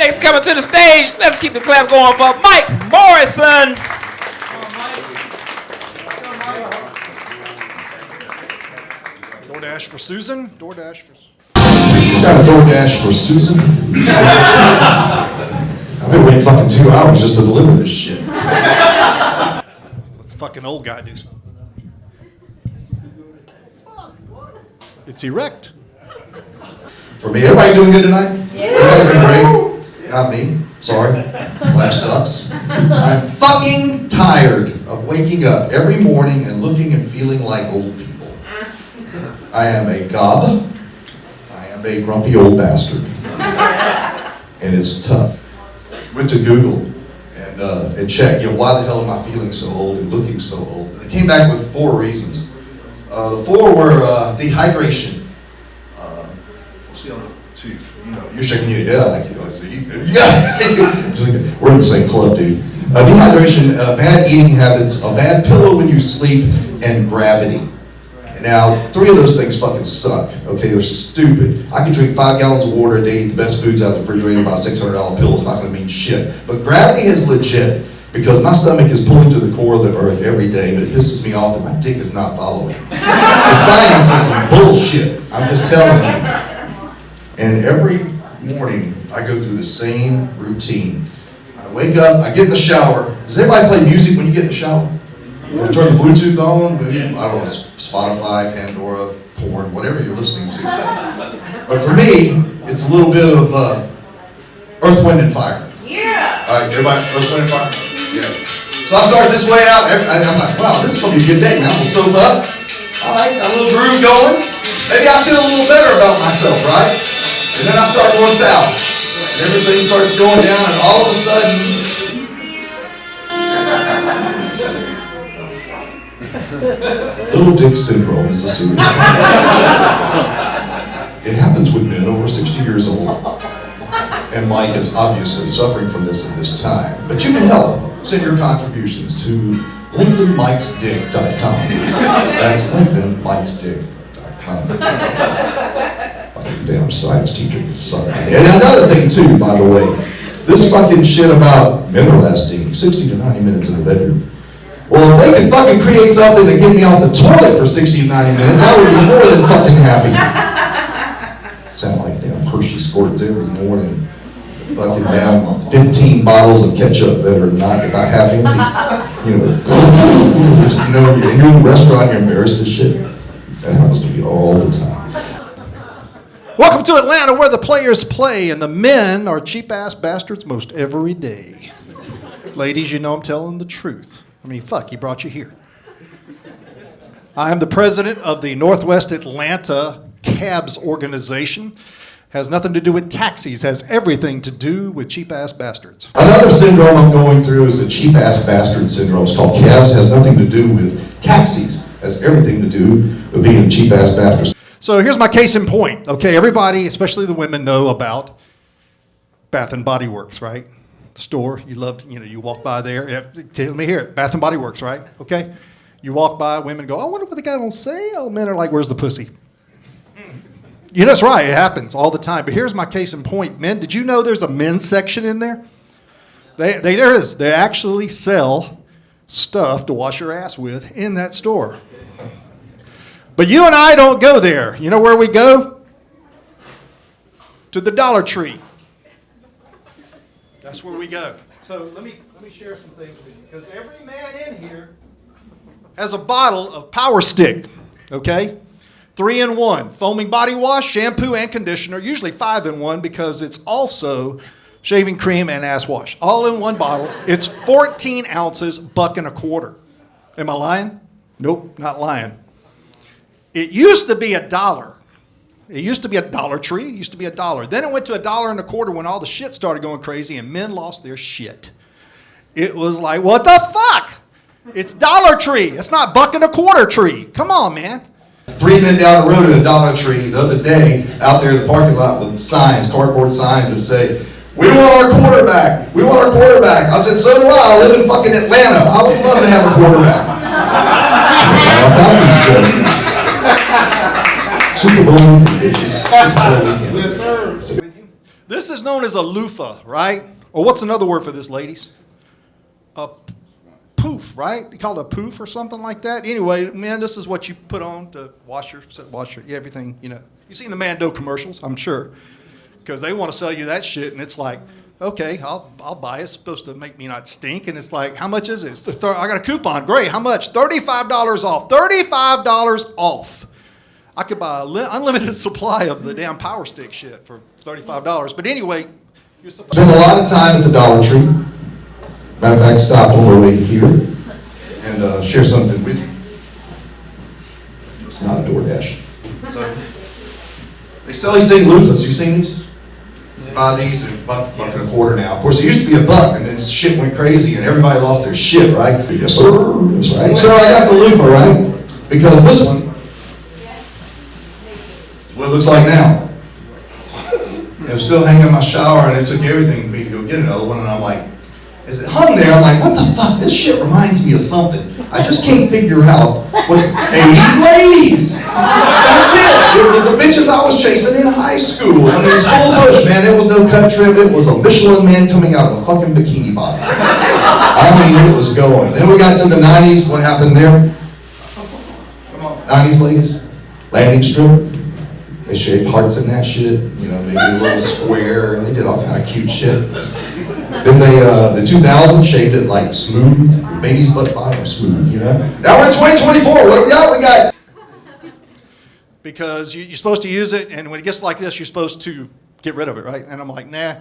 Next coming to the stage, let's keep the clap going for Mike Morrison. DoorDash for Susan? DoorDash for Susan. You got a DoorDash for Susan? I've been waiting fucking 2 hours just to deliver this shit. Let the fucking old guy do something. It's erect. For me, everybody doing good tonight? Everybody's been great? Not me. Sorry. Life sucks. I'm fucking tired of waking up every morning and looking and feeling like old people. I am a gob. I am a grumpy old bastard. And it's tough. Went to Google and checked, why the hell am I feeling so old and looking so old? And it came back with 4 reasons. The 4 were dehydration. What's the other 2? You're shaking your head like you got it. We're in the same club, dude. Dehydration, bad eating habits, a bad pillow when you sleep, and gravity. Now, 3 of those things fucking suck. Okay, they're stupid. I can drink 5 gallons of water a day, eat the best foods out of the refrigerator, buy a $600 pill. It's not going to mean shit. But gravity is legit because my stomach is pulling to the core of the earth every day, but it pisses me off that my dick is not following. The science is some bullshit. I'm just telling you. And every morning, I go through the same routine. I wake up, I get in the shower. Does everybody play music when you get in the shower? You turn the Bluetooth on, I don't know, Spotify, Pandora, porn, whatever you're listening to. But for me, it's a little bit of Earth, Wind, and Fire. Yeah. All right, everybody, Earth, Wind, and Fire? Yeah. So I start this way out, I'm like, wow, this is going to be a good day, man. I'm going to soap up. All right, got a little groove going. Maybe I feel a little better about myself, right? And then I start going south. And everything starts going down, and all of a sudden, little dick syndrome is a serious problem. It happens with men over 60 years old. And Mike is obviously suffering from this at this time. But you can help. Send your contributions to LinkedInMikesDick.com. That's LinkedInMikesDick.com. Fucking damn science teacher. Sorry. And another thing too, by the way, this fucking shit about men are lasting 60 to 90 minutes in the bedroom. Well, if they could fucking create something to get me off the toilet for 60 to 90 minutes, I would be more than fucking happy. Sound like damn Hershey squirts every morning. Fucking damn 15 bottles of ketchup that are not about half empty. You're in a restaurant, you're embarrassed as shit. That happens to me all the time. Welcome to Atlanta, where the players play and the men are cheap-ass bastards most every day. Ladies, you know I'm telling the truth. I mean, fuck, he brought you here. I am the president of the Northwest Atlanta Cabs organization. Has nothing to do with taxis, has everything to do with cheap-ass bastards. Another syndrome I'm going through is the cheap-ass bastard syndrome. It's called cabs, has nothing to do with taxis, has everything to do with being cheap-ass bastards. So here's my case in point. Okay, everybody, especially the women, know about Bath and Body Works, right? The store, you love, you walk by there. Yeah, let me hear it. Bath and Body Works, right? Okay? You walk by, women go, I wonder what the guy will say. Oh, men are like, where's the pussy? That's right, it happens all the time. But here's my case in point. Men, did you know there's a men's section in there? There is. They actually sell stuff to wash your ass with in that store. But you and I don't go there. You know where we go? To the Dollar Tree. That's where we go. So let me share some things with you. Because every man in here has a bottle of Power Stick, okay? 3-in-1, foaming body wash, shampoo, and conditioner, usually 5-in-1 because it's also shaving cream and ass wash. All in one bottle. It's 14 ounces, $1.25. Am I lying? Nope, not lying. It used to be $1. It used to be a Dollar Tree. It used to be $1. Then it went to $1.25 when all the shit started going crazy and men lost their shit. It was like, what the fuck? It's Dollar Tree. It's not $1.25 tree. Come on, man. 3 men down the road at a Dollar Tree the other day out there in the parking lot with signs, cardboard signs that say, we want our quarterback. We want our quarterback. I said, so do I. I live in fucking Atlanta. I would love to have a quarterback. Super Bowl weekend, bitches. Super Bowl weekend. This is known as a loofah, right? Or what's another word for this, ladies? A poof, right? They call it a poof or something like that. Anyway, man, this is what you put on to wash your everything, you know. You've seen the Mando commercials, I'm sure, because they want to sell you that shit, and it's like, okay, I'll buy it. It's supposed to make me not stink, and it's like, how much is it? I got a coupon. Great, how much? $35 off. $35 off. I could buy an unlimited supply of the damn Power Stick shit for $35. But anyway, spent a lot of time at the Dollar Tree. Matter of fact, stopped on my way here and share something with you. It's not a DoorDash. So, they sell these things, loofahs. You seen these? Buy these at $1.25 now. Of course, it used to be $1, and then shit went crazy, and everybody lost their shit, right? Yes, sir. That's right. So I got the loofah, right? Because this one is what it looks like now. It was still hanging in my shower, and it took everything for me to go get another one, and I'm like, as it hung there, I'm like, what the fuck? This shit reminds me of something. I just can't figure out what 80s ladies. That's it. It was the bitches I was chasing in high school. I mean, it's full bush, man. There was no cut trim. It was a Michelin man coming out of a fucking bikini bottom. I mean, it was going. Then we got to the 90s. What happened there? Come on. 90s ladies. Landing strip. They shaved hearts in that shit. You know, they did a little square. They did all kind of cute shit. Then they, the 2000s shaved it like smooth, baby's butt bottom smooth, you know? Now we're in 2024, what we got? Because you're supposed to use it, and when it gets like this, you're supposed to get rid of it, right? And I'm like, nah.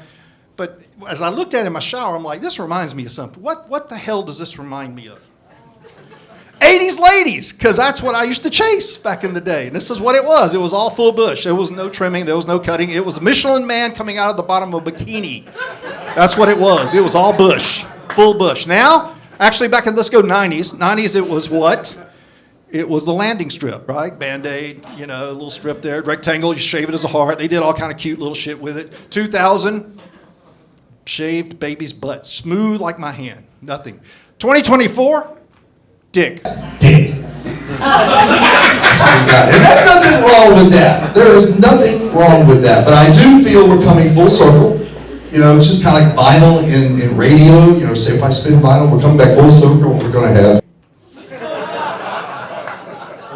But as I looked at it in my shower, I'm like, this reminds me of something. What the hell does this remind me of? 80s ladies, because that's what I used to chase back in the day. And this is what it was. It was all full bush. There was no trimming. There was no cutting. It was a Michelin man coming out of the bottom of a bikini. That's what it was. It was all bush, full bush. Now, actually, let's go 90s. 90s, it was what? It was the landing strip, right? Band-Aid, you know, a little strip there, rectangle, you shave it as a heart. They did all kind of cute little shit with it. 2000, shaved baby's butt, smooth like my hand, nothing. 2024, dick. Dick. And there's nothing wrong with that. There is nothing wrong with that. But I do feel we're coming full circle. You know, it's just kind of like vinyl in radio. You know, say if I spin vinyl, we're coming back full circle. We're going to have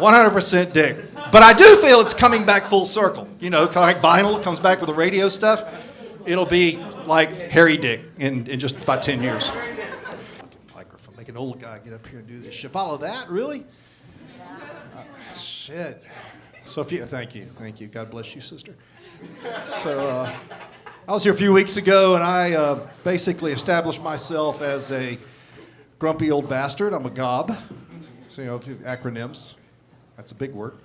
100% dick. But I do feel it's coming back full circle. You know, kind of like vinyl comes back with the radio stuff. It'll be like hairy dick in just about 10 years. Microphone, make an old guy get up here and do this shit. Follow that, really? Shit. Sophia, thank you. God bless you, sister. So, I was here a few weeks ago, and I basically established myself as a grumpy old bastard. I'm a gob. So, you know, acronyms. That's a big word.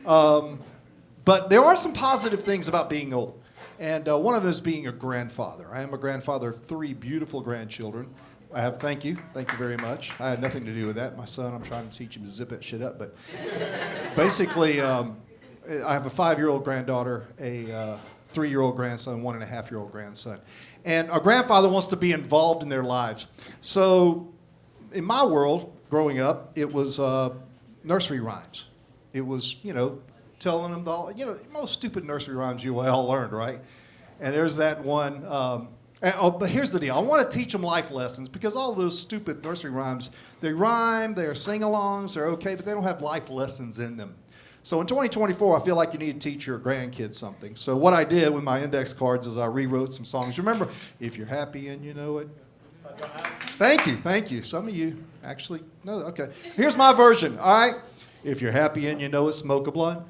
But there are some positive things about being old. And one of them is being a grandfather. I am a grandfather of 3 beautiful grandchildren. Thank you very much. I had nothing to do with that. My son, I'm trying to teach him to zip that shit up. But basically, I have a 5-year-old granddaughter, a 3-year-old grandson, 1.5-year-old grandson. And a grandfather wants to be involved in their lives. So in my world, growing up, it was nursery rhymes. It was, you know, telling them most stupid nursery rhymes you all learned, right? And there's that one, but here's the deal. I want to teach them life lessons because all those stupid nursery rhymes, they rhyme, they're sing-alongs, they're okay, but they don't have life lessons in them. So in 2024, I feel like you need to teach your grandkids something. So what I did with my index cards is I rewrote some songs. Remember, if you're happy and you know it. Thank you. Some of you actually know. Okay. Here's my version, all right? If you're happy and you know it, smoke a blunt.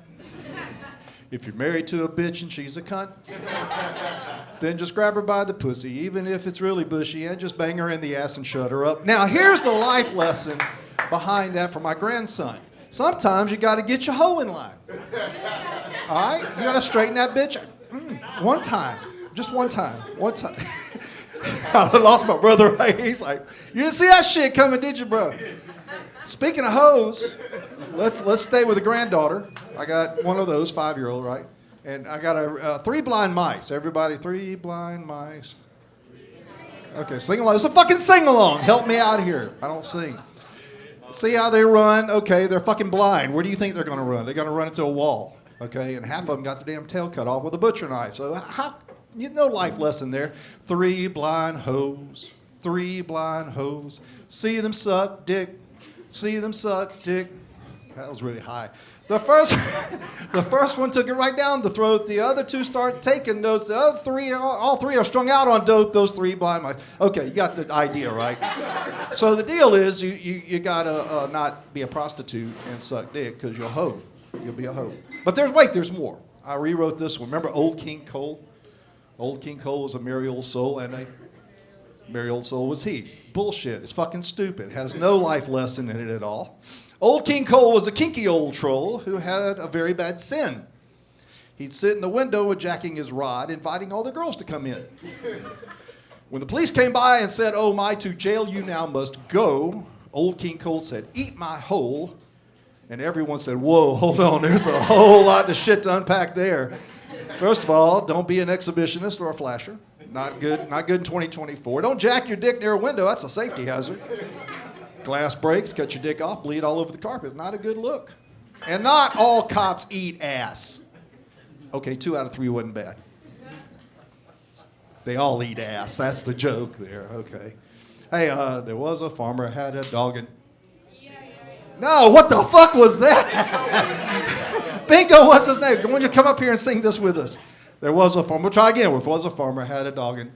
If you're married to a bitch and she's a cunt, then just grab her by the pussy, even if it's really bushy, and just bang her in the ass and shut her up. Now, here's the life lesson behind that for my grandson. Sometimes you got to get your hoe in line. All right? You got to straighten that bitch. One time. Just one time. I lost my brother, right? He's like, you didn't see that shit coming, did you, bro? Speaking of hoes, let's stay with the granddaughter. I got one of those, 5-year-old, right? And I got 3 blind mice. Everybody, 3 blind mice. Okay, sing along. It's a fucking sing along. Help me out here. I don't sing. See how they run? Okay, they're fucking blind. Where do you think they're going to run? They're going to run into a wall. Okay, and half of them got their damn tail cut off with a butcher knife. So how No life lesson there. 3 blind hoes, 3 blind hoes. See them suck dick, see them suck dick. That was really high. The first one took it right down the throat. The other 2 start taking notes. The other 3, all 3 are strung out on dope. Those 3 blind mice. Okay, you got the idea, right? So the deal is you gotta not be a prostitute and suck dick because you'll hoe. You'll be a hoe. But there's more. I rewrote this one. Remember Old King Cole? Old King Cole was a merry old soul, and a merry old soul was he. Bullshit. It's fucking stupid. It has no life lesson in it at all. Old King Cole was a kinky old troll who had a very bad sin. He'd sit in the window jacking his rod, inviting all the girls to come in. When the police came by and said, "Oh my, to jail you now must go," Old King Cole said, "Eat my hole." And everyone said, "Whoa, hold on, there's a whole lot of shit to unpack there." First of all, don't be an exhibitionist or a flasher. Not good in 2024. Don't jack your dick near a window, that's a safety hazard. Glass breaks, cut your dick off, bleed all over the carpet. Not a good look. And not all cops eat ass. Okay, 2 out of 3 wasn't bad. They all eat ass. That's the joke there. Okay. Hey, there was a farmer had a dog and... No, what the fuck was that? Bingo, what's his name? Why don't you come up here and sing this with us? There was a farmer. We'll try again. There was a farmer had a dog and...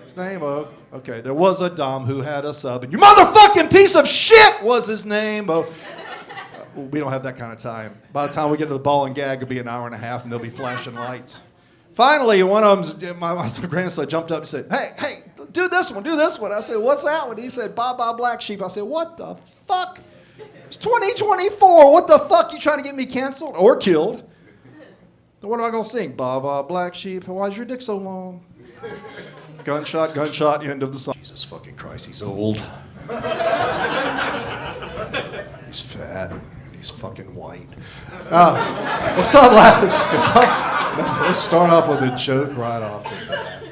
His name, okay. There was a dom who had a sub, and you motherfucking piece of shit was his name. We don't have that kind of time. By the time we get to the ball and gag, it'll be an hour and a half, and there'll be flashing lights. Finally, one of them, my grandson jumped up and said, hey, do this one. I said, what's that one? He said, Baa Baa Black Sheep. I said, what the fuck? It's 2024. What the fuck? You trying to get me canceled or killed? Then what am I going to sing? Baa Baa Black Sheep. Why is your dick so long? Gunshot, gunshot, end of the song. Jesus fucking Christ, he's old. He's fat, and he's fucking white. What's up, laughing Scott? Let's start off with a joke right off the bat.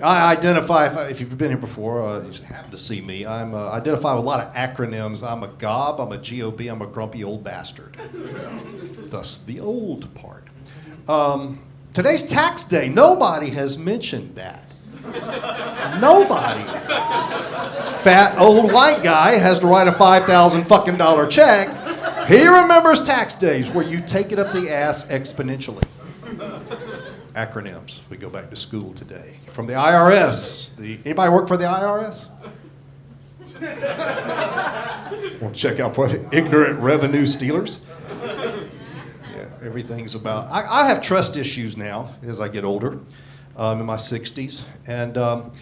I identify, if you've been here before, you happen to see me, I identify with a lot of acronyms. I'm a gob, I'm a GOB, I'm a grumpy old bastard. Thus, the old part. Today's tax day. Nobody has mentioned that. Nobody. Fat old white guy has to write a $5,000 fucking check. He remembers tax days where you take it up the ass exponentially. Acronyms. We go back to school today. From the IRS. Anybody work for the IRS? Want to check out for the ignorant revenue stealers? Yeah, everything's about... I have trust issues now as I get older. In my 60s. And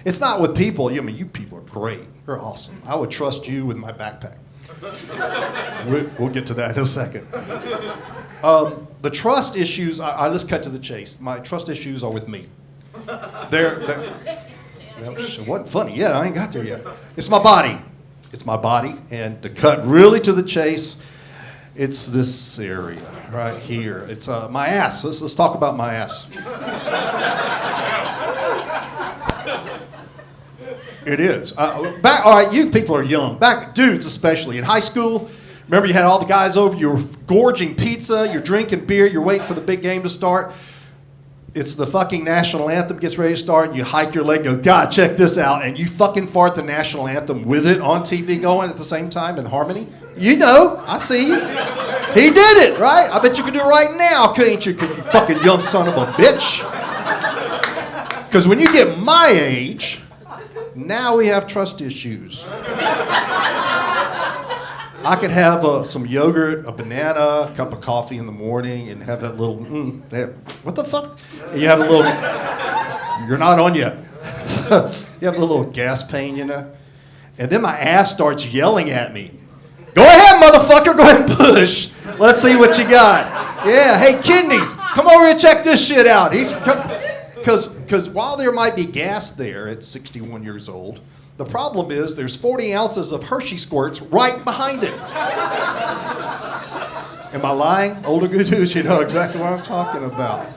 it's not with people. I mean, you people are great. You're awesome. I would trust you with my backpack. We'll get to that in a second. The trust issues, let's cut to the chase. My trust issues are with me. It wasn't funny yet. I ain't got there yet. It's my body. It's my body. And to cut really to the chase, it's this area right here. It's my ass. Let's talk about my ass. It is. All right, you people are young. Dudes especially. In high school, remember you had all the guys over, you were gorging pizza, you're drinking beer, you're waiting for the big game to start. It's the fucking national anthem gets ready to start, and you hike your leg and go, God, check this out, and you fucking fart the national anthem with it on TV going at the same time in harmony. You know, I see you. He did it, right? I bet you could do it right now, couldn't you fucking young son of a bitch? Because when you get my age... Now we have trust issues. I could have some yogurt, a banana, a cup of coffee in the morning, and have that little, what the fuck? And you have a little, you're not on yet. You have a little gas pain, you know? And then my ass starts yelling at me. Go ahead, motherfucker, go ahead and push. Let's see what you got. Yeah, hey, kidneys, come over and check this shit out. Because while there might be gas there at 61 years old, the problem is there's 40 ounces of Hershey squirts right behind it. Am I lying? Older good news, you know exactly what I'm talking about.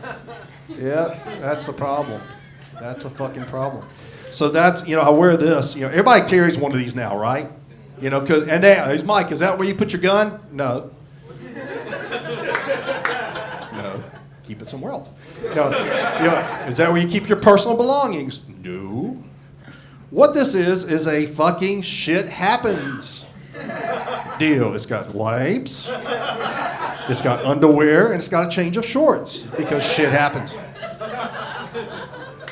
Yeah, that's the problem. That's a fucking problem. So that's, I wear this. Everybody carries one of these now, right? Is Mike, is that where you put your gun? No. No. Keep it somewhere else. No, is that where you keep your personal belongings? No. What this is a fucking shit happens deal. It's got wipes, it's got underwear, and it's got a change of shorts because shit happens.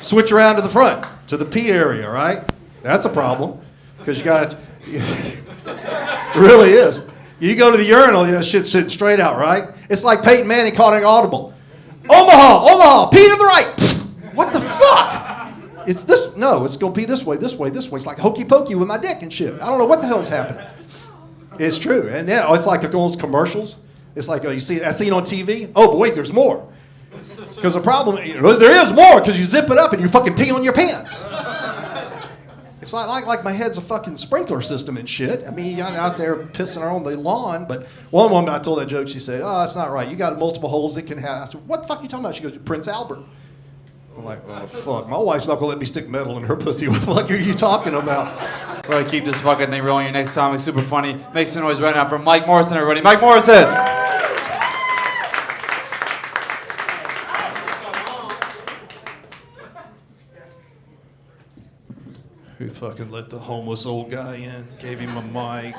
Switch around to the front, to the pee area, right? That's a problem because you got to, it really is. You go to the urinal, shit's sitting straight out, right? It's like Peyton Manning calling an audible. Omaha, pee to the right. What the fuck? It's this, no, it's going to pee this way. It's like hokey pokey with my dick and shit. I don't know what the hell's happening. It's true. And then it's like those commercials. It's like, you see, I seen on TV. Oh, but wait, there's more. Because the problem, there is more because you zip it up and you fucking pee on your pants. It's not like my head's a fucking sprinkler system and shit. I mean, you're out there pissing on the lawn. But one woman, I told that joke, she said, oh, that's not right. You got multiple holes it can have. I said, what the fuck are you talking about? She goes, Prince Albert. I'm like, oh, fuck. My wife's not going to let me stick metal in her pussy. What the fuck are you talking about? We're going to keep this fucking thing rolling. Your next song is super funny. Make some noise right now for Mike Morrison, everybody. Mike Morrison! Who fucking let the homeless old guy in, gave him a mic,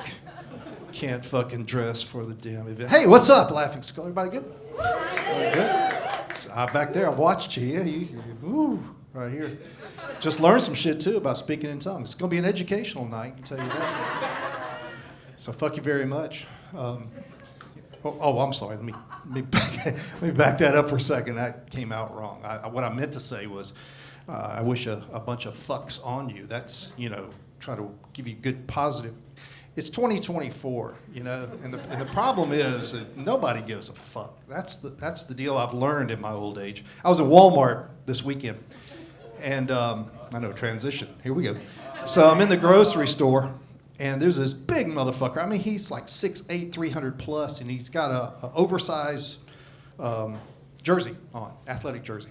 can't fucking dress for the damn event. Hey, what's up, Laughing Skull? Everybody good? Everybody good? So, back there, I've watched you. Ooh, right here. Just learned some shit, too, about speaking in tongues. It's going to be an educational night, I can tell you that. So fuck you very much. I'm sorry. Let me back that up for a second. That came out wrong. What I meant to say was, I wish a bunch of fucks on you. That's, try to give you good positive. It's 2024, and the problem is that nobody gives a fuck. That's the deal I've learned in my old age. I was at Walmart this weekend, and I know, transition. Here we go. So I'm in the grocery store, and there's this big motherfucker. I mean, he's like 6'8", 300 plus, and he's got a oversized jersey on, athletic jersey.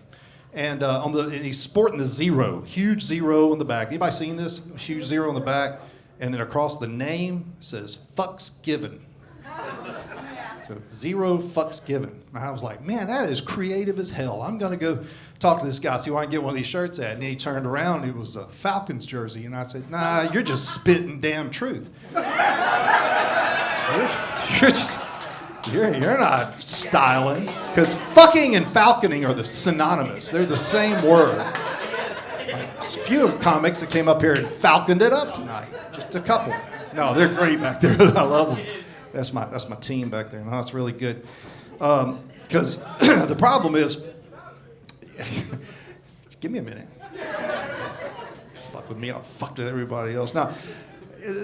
And he's sporting the zero, huge zero in the back. Anybody seen this? Huge zero in the back. And then across the name says, fucks given. So, zero fucks given. And I was like, man, that is creative as hell. I'm going to go talk to this guy, see where I can get one of these shirts at. And then he turned around, it was a Falcons jersey. And I said, nah, you're just spitting damn truth. You're not styling. Because fucking and falconing are synonymous. They're the same word. There's a few comics that came up here and falconed it up tonight. Just a couple. No, they're great back there. I love them. That's my team back there. No, that's really good. Because the problem is, give me a minute. Fuck with me, I'll fuck with everybody else. Now,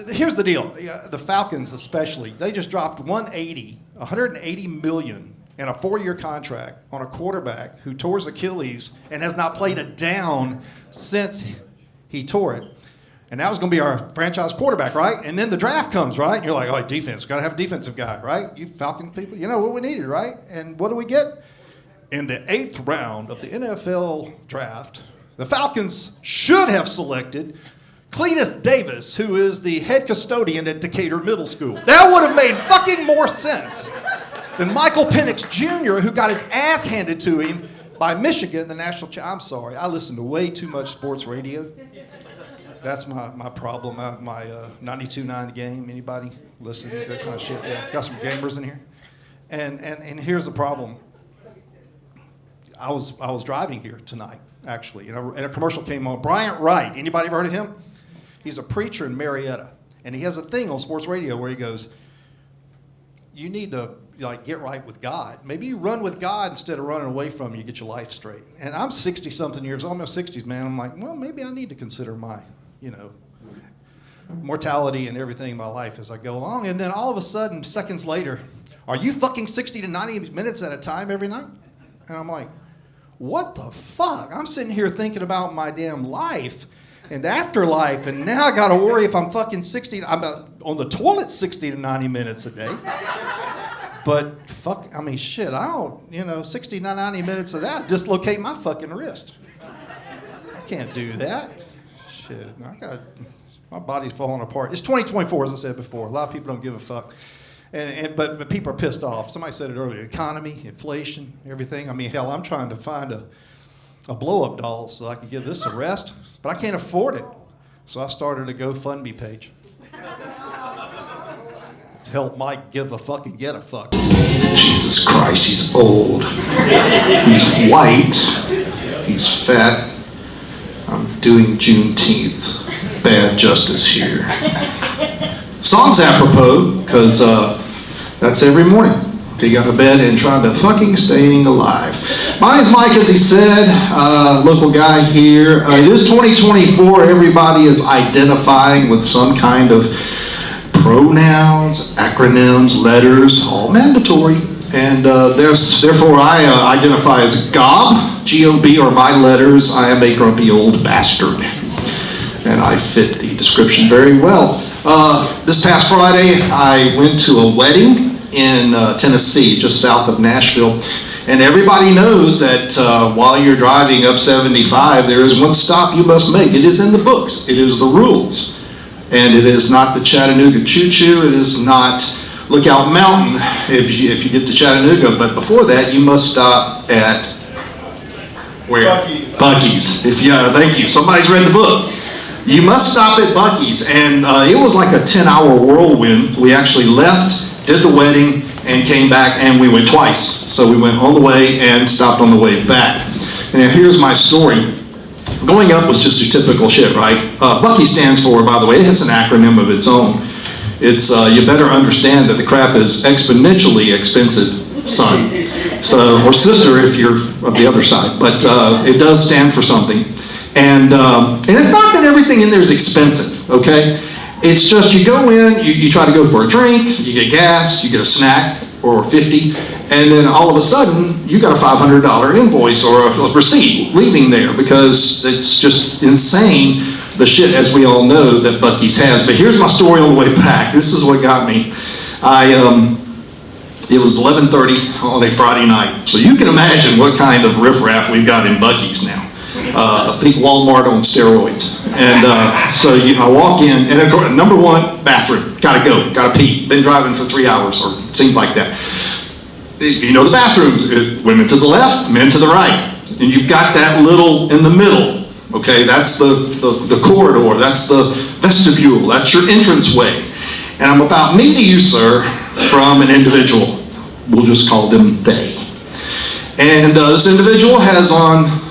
here's the deal. The Falcons especially, they just dropped 180 million in a 4-year contract on a quarterback who tore his Achilles and has not played a down since he tore it. And that was going to be our franchise quarterback, right? And then the draft comes, right? And you're like, oh, defense, got to have a defensive guy, right? You Falcon people, you know what we needed, right? And what do we get? In the 8th round of the NFL draft, the Falcons should have selected Cletus Davis, who is the head custodian at Decatur Middle School. That would have made fucking more sense than Michael Penix Jr., who got his ass handed to him by Michigan, the national I'm sorry, I listen to way too much sports radio. That's my problem. My 92.9 The Game. Anybody listen to that kind of shit? Yeah, got some gamers in here. And here's the problem. I was driving here tonight, actually, and a commercial came on. Bryant Wright. Anybody ever heard of him? He's a preacher in Marietta, and he has a thing on sports radio where he goes, "You need to get right with God. Maybe you run with God instead of running away from him. You get your life straight." And I'm 60-something years old. I'm in my 60s, man. I'm like, well, maybe I need to consider my mortality and everything in my life as I go along. And then all of a sudden, seconds later, are you fucking 60 to 90 minutes at a time every night? And I'm like, what the fuck? I'm sitting here thinking about my damn life and afterlife, and now I got to worry if I'm fucking 60. I'm on the toilet 60 to 90 minutes a day. But fuck, I mean, shit, I don't, 60 to 90 minutes of that, dislocate my fucking wrist. I can't do that. Shit, my body's falling apart. It's 2024, as I said before. A lot of people don't give a fuck. But people are pissed off. Somebody said it earlier, economy, inflation, everything. I mean, hell, I'm trying to find a blow-up doll so I can give this a rest, but I can't afford it. So I started a GoFundMe page to help Mike give a fuck and get a fuck. Jesus Christ, he's old. He's white. He's fat. I'm doing Juneteenth. Bad justice here. Song's apropos, because that's every morning. Getting out of bed and trying to fucking staying alive. My name's Mike, as he said, local guy here. It is 2024. Everybody is identifying with some kind of pronouns, acronyms, letters, all mandatory. And therefore I identify as GOB, G-O-B are my letters. I am a grumpy old bastard. And I fit the description very well. This past Friday, I went to a wedding in Tennessee, just south of Nashville. And everybody knows that while you're driving up 75, there is one stop you must make. It is in the books. It is the rules. And it is not the Chattanooga Choo-Choo. It is not Lookout Mountain if you get to Chattanooga. But before that, you must stop at where? Buc-ee's. Thank you. Somebody's read the book. You must stop at Buc-ee's. And it was like a 10-hour whirlwind. We actually left, did the wedding, and came back, and we went twice. So we went on the way and stopped on the way back. And now here's my story. Going up was just your typical shit, right? Buc-ee stands for, by the way, it has an acronym of its own. It's, you better understand that the crap is exponentially expensive, son. So, or sister if you're of the other side. But it does stand for something. And it's not that everything in there is expensive, okay? It's just you go in, you try to go for a drink, you get gas, you get a snack, or 50, and then all of a sudden, you got a $500 invoice or a receipt leaving there because it's just insane, the shit, as we all know, that Buc-ee's has. But here's my story on the way back. This is what got me. It was 11:30 on a Friday night, so you can imagine what kind of riffraff we've got in Buc-ee's now. I think Walmart on steroids. And so I walk in, and of course, number one, bathroom. Gotta go, gotta pee. Been driving for 3 hours, or it seems like that. If you know the bathrooms, women to the left, men to the right. And you've got that little in the middle, okay? That's the corridor, that's the vestibule, that's your entranceway. And I'm about me to you, sir, from an individual. We'll just call them they. And this individual has on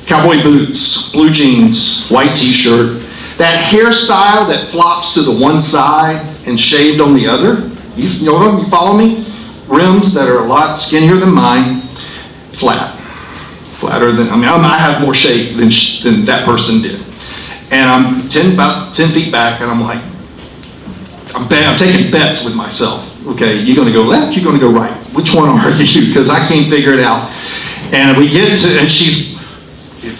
cowboy boots, blue jeans, white t-shirt, that hairstyle that flops to the one side and shaved on the other. You know what? You follow me? Rims that are a lot skinnier than mine, flatter than, I have more shape than that person did. And I'm about 10 feet back, and I'm like, I'm taking bets with myself. Okay, you're gonna go left, you're gonna go right. Which one are you? Because I can't figure it out. And we get to, and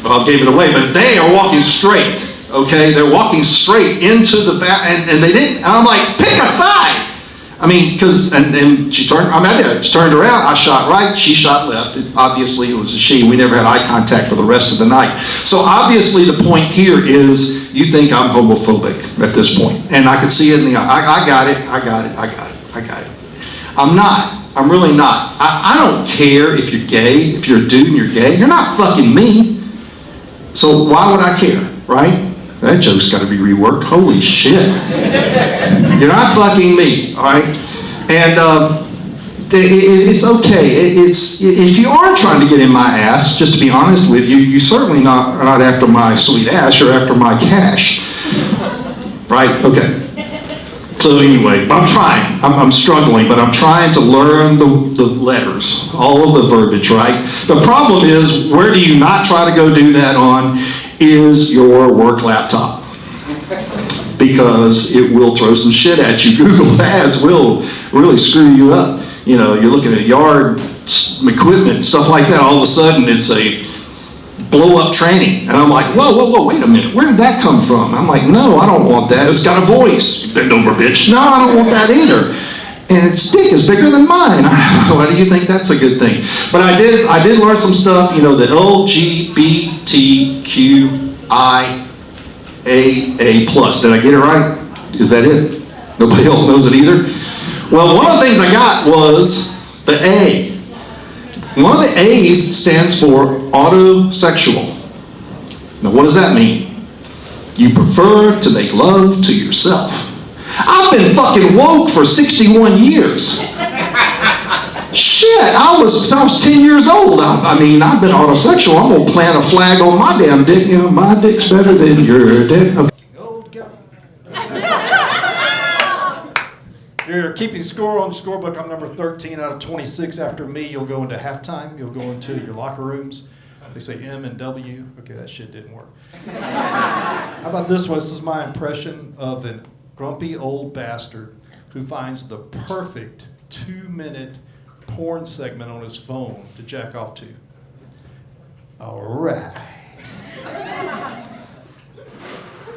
I gave it away, but they are walking straight, okay? They're walking straight into the back, and they didn't, and I'm like, pick a side. I mean, because, and she turned, I did. She turned around, I shot right, she shot left. Obviously, it was a she. We never had eye contact for the rest of the night. So obviously, the point here is you think I'm homophobic at this point. And I could see it in the eye. I got it. I'm not. I'm really not. I don't care if you're gay, if you're a dude and you're gay. You're not fucking me. So why would I care, right? That joke's got to be reworked. Holy shit. You're not fucking me, all right? And it's okay. If you are trying to get in my ass, just to be honest with you, you're certainly not after my sweet ass, you're after my cash. Right? Okay. So anyway, I'm trying. I'm struggling, but I'm trying to learn the letters, all of the verbiage, right? The problem is, where do you not try to go do that on is your work laptop. Because it will throw some shit at you. Google Ads will really screw you up. You know, you're looking at yard equipment and stuff like that. All of a sudden, it's a blow-up training. And I'm like, whoa, wait a minute. Where did that come from? I'm like, no, I don't want that. It's got a voice. Bend over, bitch. No, I don't want that either. And its dick is bigger than mine. Why do you think that's a good thing? But I did learn some stuff, you know, the LGBTQIAA+. Did I get it right? Is that it? Nobody else knows it either? Well, one of the things I got was the A. One of the A's stands for autosexual. Now, what does that mean? You prefer to make love to yourself. I've been fucking woke for 61 years. Shit, since I was 10 years old. I mean, I've been autosexual. I'm gonna plant a flag on my damn dick. You know, my dick's better than your dick. Okay. You're keeping score on the scorebook. I'm number 13 out of 26. After me, you'll go into halftime. You'll go into your locker rooms. They say M and W. Okay, that shit didn't work. How about this one? This is my impression of a grumpy old bastard who finds the perfect 2-minute porn segment on his phone to jack off to. All right.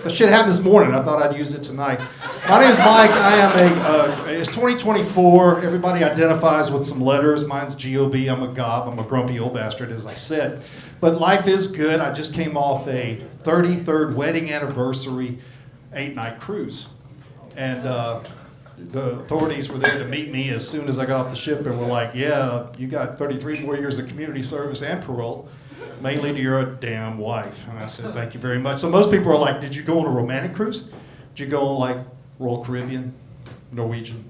That shit happened this morning. I thought I'd use it tonight. My name is Mike. I am it's 2024. Everybody identifies with some letters. Mine's G-O-B. I'm a gob. I'm a grumpy old bastard, as I said. But life is good. I just came off a 33rd wedding anniversary 8-night cruise. And the authorities were there to meet me as soon as I got off the ship and were like, yeah, you got 33 more years of community service and parole. Mainly to your damn wife. And I said, thank you very much. So most people are like, did you go on a romantic cruise? Did you go on like Royal Caribbean, Norwegian?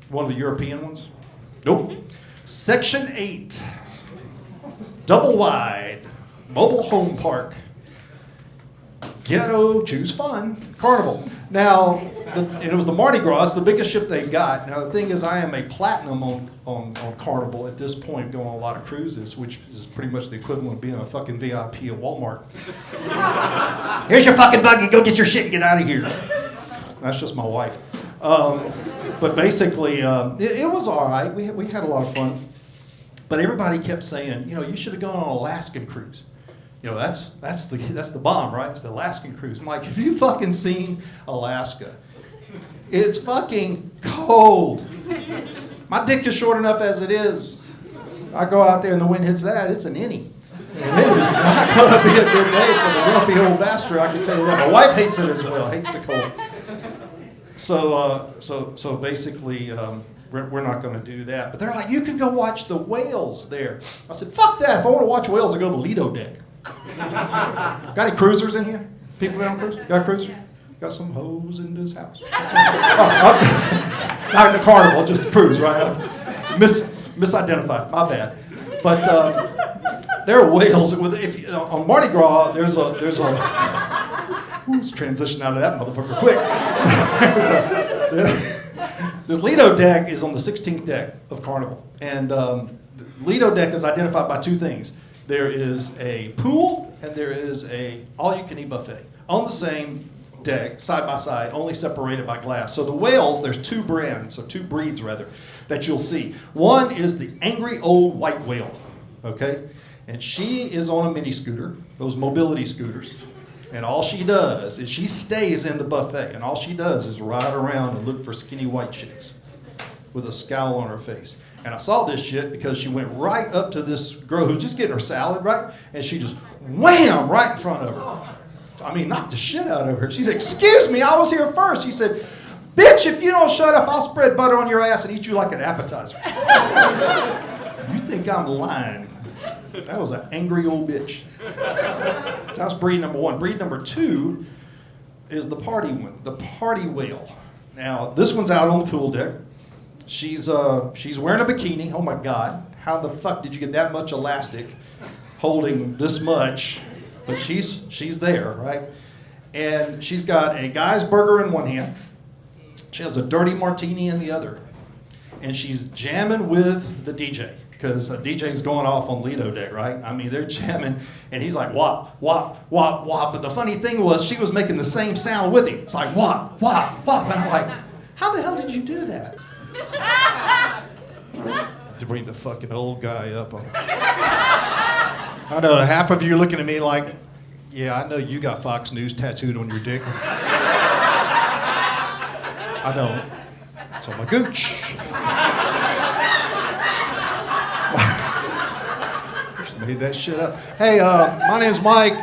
One of the European ones? Nope. Section 8, double wide, mobile home park, ghetto, choose fun, Carnival. Now, it was the Mardi Gras, it's the biggest ship they've got. Now the thing is, I am a platinum on Carnival at this point, going on a lot of cruises, which is pretty much the equivalent of being a fucking VIP at Walmart. Here's your fucking buggy, go get your shit and get out of here. That's just my wife. But basically, it was all right. We had a lot of fun. But everybody kept saying, you know, you should have gone on an Alaskan cruise. You know, that's the bomb, right? It's the Alaskan cruise. I'm like, have you fucking seen Alaska? It's fucking cold. My dick is short enough as it is. I go out there and the wind hits that, it's an innie. And it is not going to be a good day for the grumpy old bastard, I can tell you that. My wife hates it as well, hates the cold. So basically, we're not going to do that. But they're like, you could go watch the whales there. I said, fuck that. If I want to watch whales, I go to the Lido deck. Got any cruisers in here? People on cruise? Got a cruiser? Got some hoes in this house. Not in the Carnival, just the cruise, right? Misidentified. My bad. But there are whales. On Mardi Gras, there's let's transition out of that motherfucker quick. This Lido deck is on the 16th deck of Carnival. And the Lido deck is identified by two things. There is a pool and there is a all-you-can-eat buffet on the same deck, side by side, only separated by glass. So the whales, there's two breeds that you'll see. One is the angry old white whale, okay? And she is on a mini scooter, those mobility scooters. And all she does is she stays in the buffet, and all she does is ride around and look for skinny white chicks with a scowl on her face. And I saw this shit because she went right up to this girl who's just getting her salad, right? And she just wham right in front of her. I mean, knocked the shit out of her. She said, excuse me, I was here first. She said, bitch, if you don't shut up, I'll spread butter on your ass and eat you like an appetizer. You think I'm lying? That was an angry old bitch. That was breed number one. Breed number two is the party one, the party whale. Now, this one's out on the pool deck. She's wearing a bikini. Oh my God. How the fuck did you get that much elastic holding this much? But she's there, right? And she's got a guy's burger in one hand. She has a dirty martini in the other. And she's jamming with the DJ. Because DJ's going off on Lido deck, right? I mean, they're jamming, and he's like, wop, wop, wop, wop. But the funny thing was, she was making the same sound with him. It's like, wop, wop, wop. And I'm like, how the hell did you do that? To bring the fucking old guy up on. I know half of you looking at me like, yeah, I know you got Fox News tattooed on your dick. I don't. It's on my gooch. Just made that shit up. Hey, my name's Mike.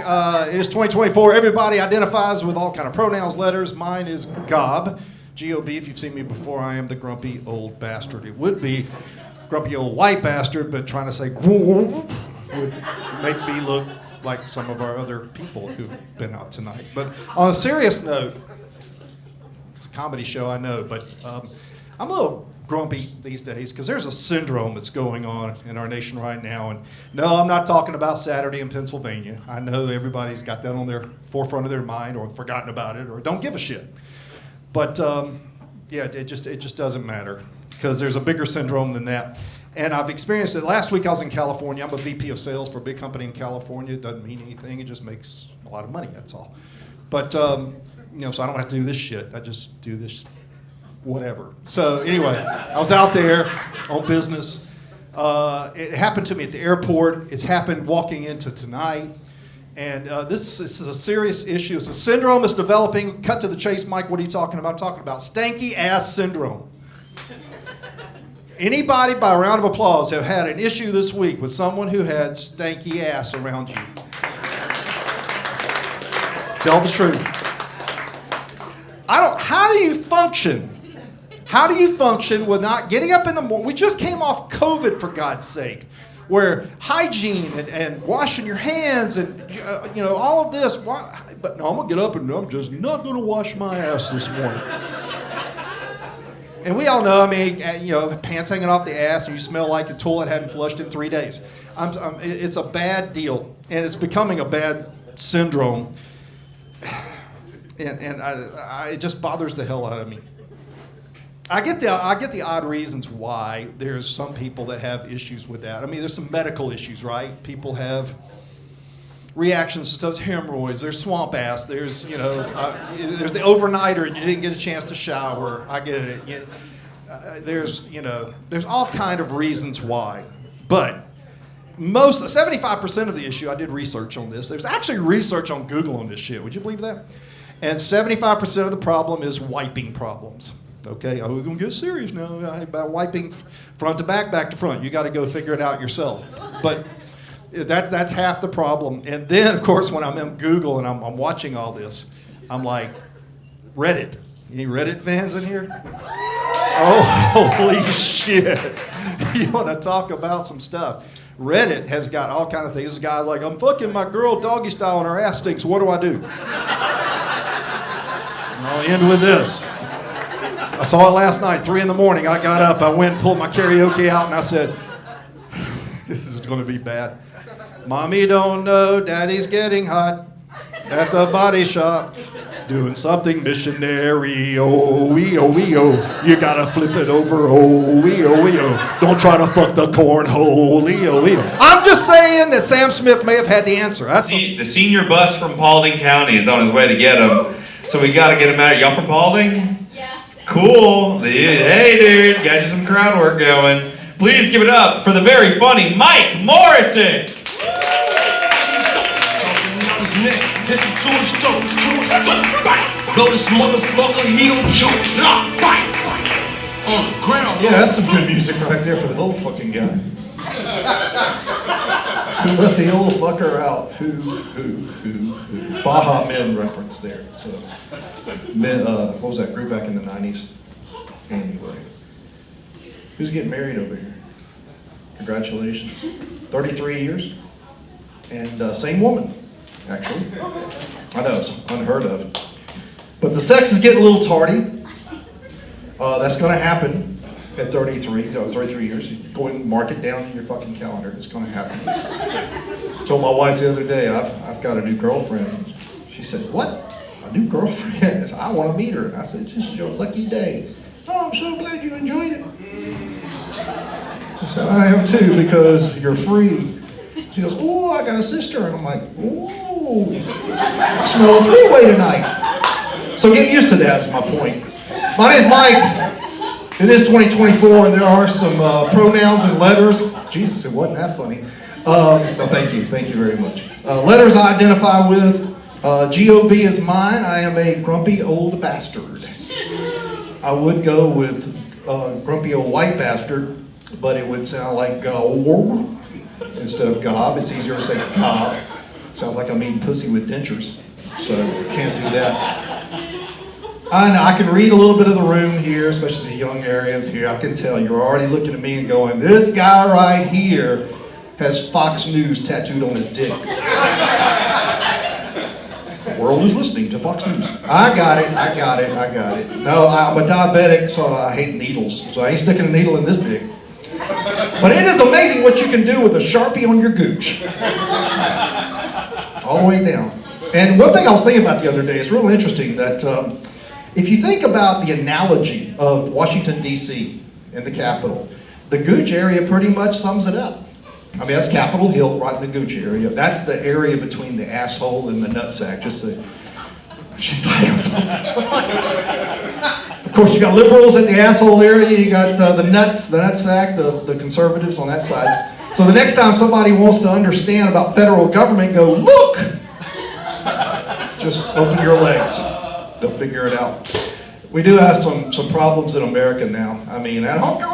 It is 2024. Everybody identifies with all kind of pronouns, letters. Mine is Gob. GOB, if you've seen me before, I am the grumpy old bastard. It would be grumpy old white bastard, but trying to say would make me look like some of our other people who've been out tonight. But on a serious note, it's a comedy show, I know, but I'm a little grumpy these days because there's a syndrome that's going on in our nation right now. And no, I'm not talking about Saturday in Pennsylvania. I know everybody's got that on their forefront of their mind or forgotten about it or don't give a shit. But yeah, it just doesn't matter because there's a bigger syndrome than that. And I've experienced it. Last week I was in California. I'm a VP of sales for a big company in California. It doesn't mean anything. It just makes a lot of money, that's all. But, so I don't have to do this shit. I just do this whatever. So anyway, I was out there on business. It happened to me at the airport. It's happened walking into tonight. And this is a serious issue. It's a syndrome that's developing. Cut to the chase, Mike. What are you talking about? I'm talking about stanky ass syndrome. Anybody, by a round of applause, have had an issue this week with someone who had stanky ass around you? Tell the truth. How do you function? How do you function with not getting up in the morning? We just came off COVID, for God's sake, where hygiene and washing your hands and, all of this. But no, I'm going to get up and I'm just not going to wash my ass this morning. And we all know, pants hanging off the ass and you smell like the toilet hadn't flushed in 3 days. It's a bad deal, and it's becoming a bad syndrome. And it just bothers the hell out of me. I get the odd reasons why there's some people that have issues with that. There's some medical issues, right? People have reactions to those hemorrhoids. There's swamp ass. There's there's the overnighter and you didn't get a chance to shower. I get it. There's all kind of reasons why. But 75% of the issue, I did research on this. There's actually research on Google on this shit. Would you believe that? And 75% of the problem is wiping problems. Okay, we're going to get serious now about wiping front to back, back to front. You got to go figure it out yourself. But that's half the problem. And then, of course, when I'm in Google and I'm watching all this, I'm like, Reddit. Any Reddit fans in here? Oh, holy shit. You want to talk about some stuff. Reddit has got all kind of things. This guy's like, I'm fucking my girl doggy style and her ass stinks. What do I do? And I'll end with this. I saw it last night, 3 a.m. I got up, I went and pulled my karaoke out, and I said, this is going to be bad. Mommy don't know daddy's getting hot at the body shop, doing something missionary. Oh, wee, oh, wee, oh. You got to flip it over. Oh, wee, oh, wee, oh. Don't try to fuck the cornhole. Wee, oh, wee, oh. I'm just saying that Sam Smith may have had the answer. The senior bus from Paulding County is on his way to get him, so we got to get him out. Y'all from Paulding? Yeah. Cool. Hey, dude, got you some crowd work going. Please give it up for the very funny Mike Morrison. Blow this motherfucker, he don't choke. On the ground. Yeah, that's some good music right there for the old fucking guy. Who let the old fucker out? Who? Baha Men reference there. So, what was that group back in the 90s? Anyway. Who's getting married over here? Congratulations. 33 years. And same woman, actually. I know, it's unheard of. But the sex is getting a little tardy. That's going to happen at 33 years. Go and mark it down in your fucking calendar. It's going to happen. I told my wife the other day, I've got a new girlfriend. She said, what? A new girlfriend? I said, I want to meet her. And I said, this is your lucky day. Oh, I'm so glad you enjoyed it. I said, I am too, because you're free. She goes, oh, I got a sister. And I'm like, oh, I smell a three-way tonight. So get used to that, is my point. My name's Mike. It is 2024, and there are some pronouns and letters. Jesus, it wasn't that funny. No, thank you very much. Letters I identify with. GOB is mine. I am a grumpy old bastard. I would go with grumpy old white bastard, but it would sound like go instead of gob. It's easier to say gob. Sounds like I'm eating pussy with dentures, so can't do that. I know, I can read a little bit of the room here, especially the young areas here. I can tell you're already looking at me and going, this guy right here has Fox News tattooed on his dick. The world is listening to Fox News. I got it. No, I'm a diabetic, so I hate needles. So I ain't sticking a needle in this dick. But it is amazing what you can do with a Sharpie on your gooch. All the way down. And one thing I was thinking about the other day, it's real interesting that if you think about the analogy of Washington, D.C. and the Capitol, the gooch area pretty much sums it up. I mean, that's Capitol Hill, right in the gooch area. That's the area between the asshole and the nutsack. She's like, of course, you got liberals at the asshole area. You got the nutsack, the conservatives on that side. So the next time somebody wants to understand about federal government, go, look! Just open your legs. They'll figure it out. We do have some problems in America now. I mean,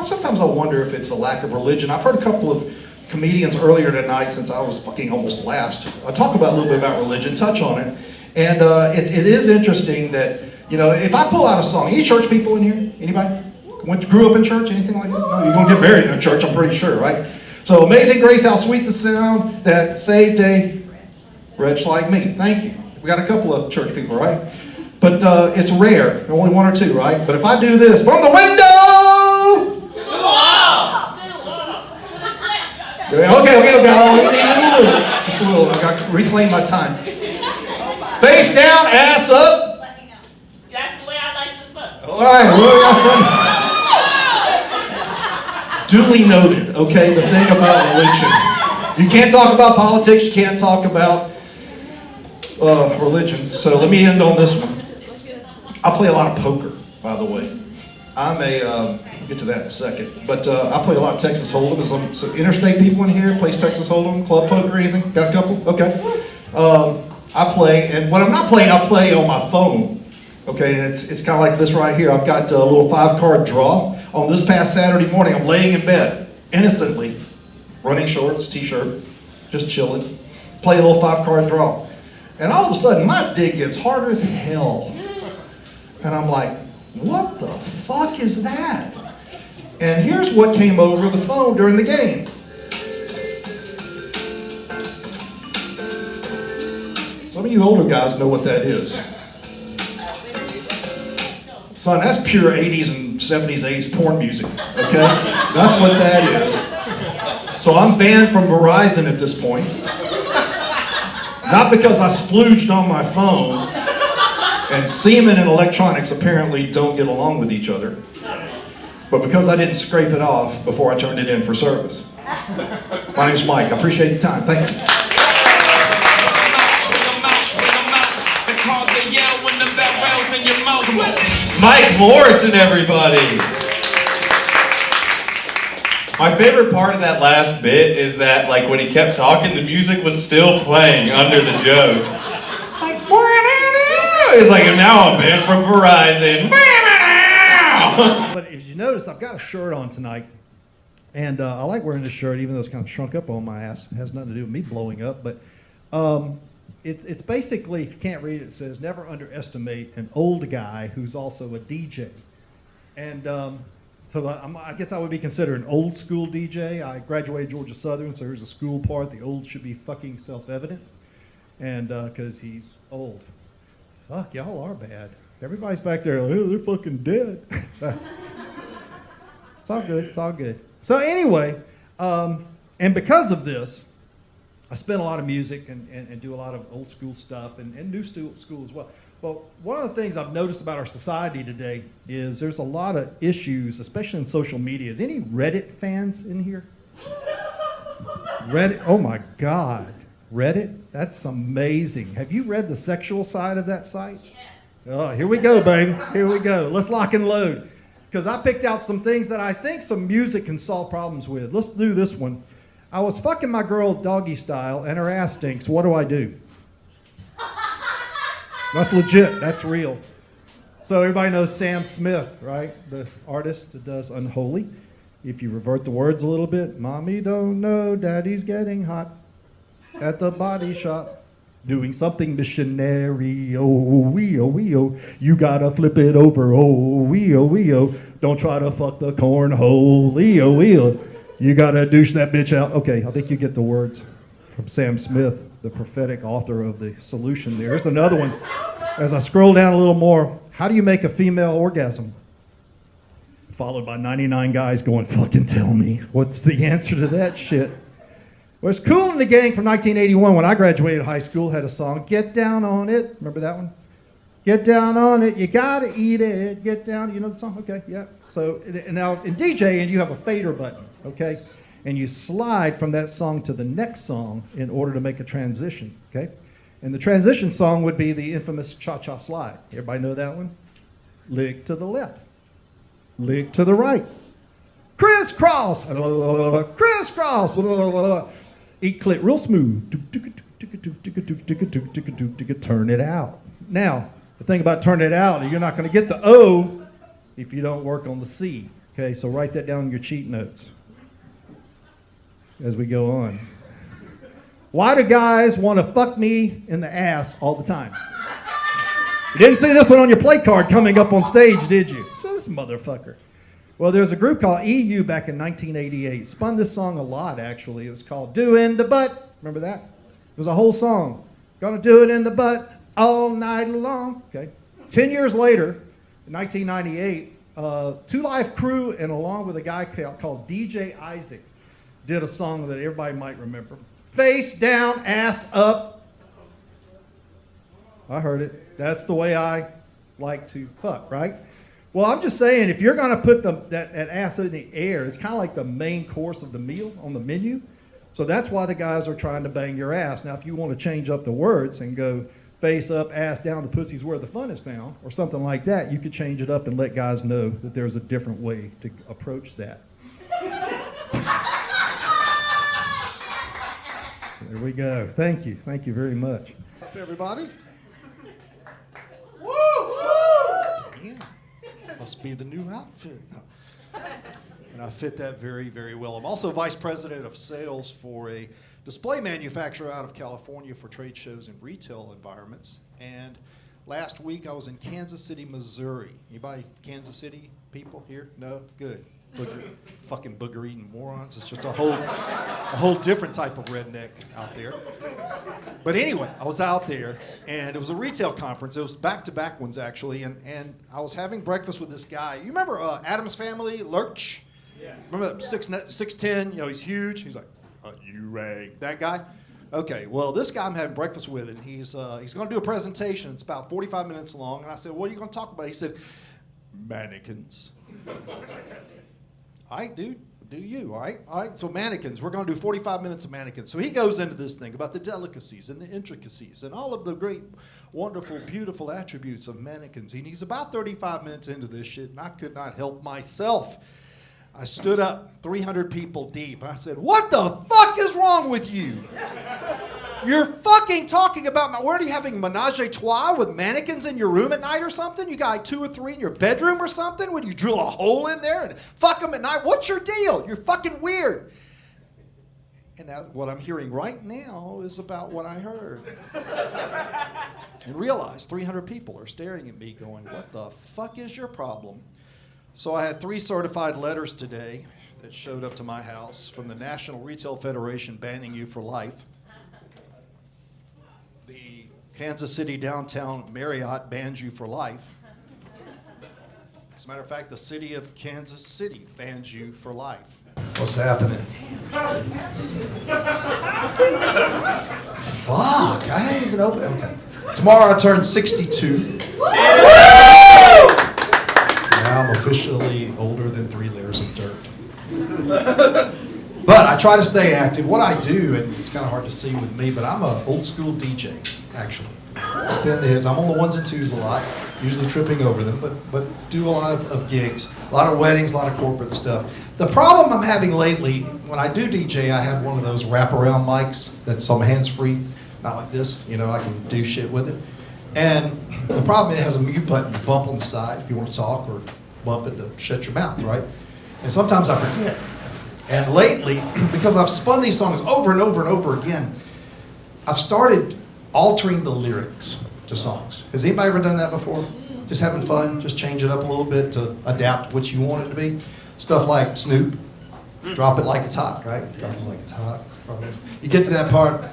sometimes I wonder if it's a lack of religion. I've heard a couple of comedians earlier tonight, since I was fucking almost last, talk about a little bit about religion, touch on it. And it is interesting that, you know, if I pull out a song, any church people in here? Anybody? Grew up in church? Anything like that? No, you're going to get married in a church, I'm pretty sure, right? So, Amazing Grace, how sweet the sound that saved a wretch like me. Thank you. We got a couple of church people, right? But it's rare, only one or two, right? But if I do this, from the window! Okay, just a little, I got to reclaim my time. Face down, ass up. That's the way I like to fuck. All right, well, we got some. Duly noted, okay, the thing about religion. You can't talk about politics, you can't talk about religion. So let me end on this one. I play a lot of poker, by the way. I'm I'll get to that in a second. But I play a lot of Texas Hold'em. Some interstate people in here plays Texas Hold'em, club poker, anything? Got a couple? Okay. I play, and when I'm not playing, I play on my phone. Okay, and it's kind of like this right here. I've got a little 5-card draw. On this past Saturday morning, I'm laying in bed, innocently, running shorts, t-shirt, just chilling, play a little 5-card draw. And all of a sudden, my dick gets harder as hell. And I'm like, what the fuck is that? And here's what came over the phone during the game. Some of you older guys know what that is. Son, that's pure 80s and 70s, 80s porn music, okay? That's what that is. So I'm banned from Verizon at this point. Not because I splooged on my phone, and semen and electronics apparently don't get along with each other, but because I didn't scrape it off before I turned it in for service. My name's Mike. I appreciate the time. Thank you. Mike Morrison, everybody. My favorite part of that last bit is that, like, when he kept talking, the music was still playing under the joke. It's like, and now I'm banned from Verizon. But if you notice, I've got a shirt on tonight, and I like wearing this shirt, even though it's kind of shrunk up on my ass. It has nothing to do with me blowing up, but it's basically, if you can't read it, it says, never underestimate an old guy who's also a DJ. And so I guess I would be considered an old school DJ. I graduated Georgia Southern, so here's the school part. The old should be fucking self-evident, and because he's old. Fuck, y'all are bad. Everybody's back there like, oh, they're fucking dead. It's all good, it's all good. So anyway, and because of this, I spend a lot of music and do a lot of old school stuff and new school as well. But one of the things I've noticed about our society today is there's a lot of issues, especially in social media. Is any Reddit fans in here? Reddit, oh my God. Reddit? That's amazing. Have you read the sexual side of that site? Yeah. Oh, here we go, baby. Here we go. Let's lock and load. Because I picked out some things that I think some music can solve problems with. Let's do this one. I was fucking my girl doggy style and her ass stinks. What do I do? That's legit. That's real. So everybody knows Sam Smith, right? The artist that does Unholy. If you revert the words a little bit, Mommy don't know, Daddy's getting hot at the body shop. Doing something missionary, oh, wee, oh, wee, oh. You gotta flip it over, oh, wee, oh, wee, oh. Don't try to fuck the cornhole, wee, oh, wee, oh. You gotta douche that bitch out. Okay, I think you get the words from Sam Smith, the prophetic author of The Solution there. Here's another one. As I scroll down a little more, how do you make a female orgasm? Followed by 99 guys going, fucking tell me. What's the answer to that shit? Well, it's Kool and the Gang from 1981 when I graduated high school had a song, Get Down on It. Remember that one? Get down on it, you gotta eat it. Get down, you know the song? Okay, yeah. So and now in DJing, you have a fader button, okay? And you slide from that song to the next song in order to make a transition, okay? And the transition song would be the infamous cha-cha slide. Everybody know that one? Lick to the left, lick to the right, crisscross, crisscross, eat clit real smooth, turn it out. Now, the thing about turn it out, you're not going to get the O if you don't work on the C. Okay, so write that down in your cheat notes as we go on. Why do guys want to fuck me in the ass all the time? You didn't see this one on your play card coming up on stage, did you? So this motherfucker. Well, there's a group called EU back in 1988. Spun this song a lot, actually. It was called Do in the Butt. Remember that? It was a whole song. Gonna do it in the butt all night long. Okay. 10 years later, in 1998, Two Live Crew and along with a guy called DJ Isaac did a song that everybody might remember. Face down, ass up. I heard it. That's the way I like to fuck, right? Well, I'm just saying, if you're going to put that ass in the air, it's kind of like the main course of the meal on the menu. So that's why the guys are trying to bang your ass. Now, if you want to change up the words and go face up, ass down, the pussy's where the fun is found, or something like that, you could change it up and let guys know that there's a different way to approach that. There we go. Thank you. Thank you very much. Up, everybody. Damn. Must be the new outfit. No. And I fit that very, very well. I'm also vice president of sales for a display manufacturer out of California for trade shows and retail environments. And last week I was in Kansas City, Missouri. Anybody Kansas City people here? No? Good. Fucking booger-eating morons. It's just a whole different type of redneck out there. But anyway, I was out there, and it was a retail conference. It was back-to-back ones, actually, and I was having breakfast with this guy. You remember Addams Family, Lurch? Yeah. Remember that 6'10", you know, he's huge. He's like, you rang. That guy? Okay, well, this guy I'm having breakfast with, and he's going to do a presentation. It's about 45 minutes long, and I said, what are you going to talk about? He said, mannequins. All right, dude, do you, all right? All right, so mannequins, we're going to do 45 minutes of mannequins. So he goes into this thing about the delicacies and the intricacies and all of the great, wonderful, beautiful attributes of mannequins. And he's about 35 minutes into this shit, and I could not help myself. I stood up, 300 people deep. I said, what the fuck is wrong with you? You're fucking talking about, where are you having menage a trois with mannequins in your room at night or something? You got like 2 or 3 in your bedroom or something? Would you drill a hole in there and fuck them at night? What's your deal? You're fucking weird. And now, what I'm hearing right now is about what I heard. And realize 300 people are staring at me going, what the fuck is your problem? So I had 3 certified letters today that showed up to my house from the National Retail Federation banning you for life. The Kansas City Downtown Marriott bans you for life. As a matter of fact, the city of Kansas City bans you for life. What's happening? Fuck, I ain't even open. Okay. Tomorrow I turn 62. Now I'm officially older than 3 layers of dirt. But I try to stay active. What I do, and it's kind of hard to see with me, but I'm an old school DJ, actually. Spin the hits. I'm on the 1s and 2s a lot, usually tripping over them, but do a lot of gigs, a lot of weddings, a lot of corporate stuff. The problem I'm having lately, when I do DJ, I have one of those wraparound mics that's on my hands-free, not like this, you know, I can do shit with it. And the problem, it has a mute button to bump on the side if you want to talk, or bump it to shut your mouth, right? And sometimes I forget. And lately, because I've spun these songs over and over and over again, I've started altering the lyrics to songs. Has anybody ever done that before? Just having fun, just change it up a little bit to adapt what you want it to be. Stuff like Snoop, drop it like it's hot, right? Drop it like it's hot. You get to that part,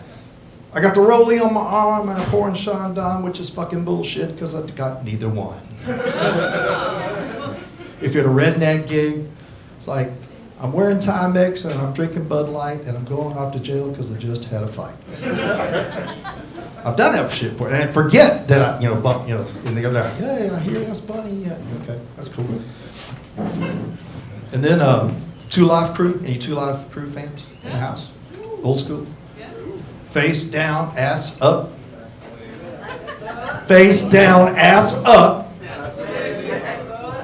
I got the rollie on my arm and a pouring Chandon, which is fucking bullshit because I've got neither one. If you're at a redneck gig, it's like, I'm wearing Timex and I'm drinking Bud Light and I'm going off to jail because I just had a fight. I've done that shit before, and I forget that I, bump, and they go down, yeah, I hear that's funny, yeah, okay, that's cool. And then Two Live Crew, any Two Live Crew fans in the house? Old school? Face down, ass up. Face down, ass up.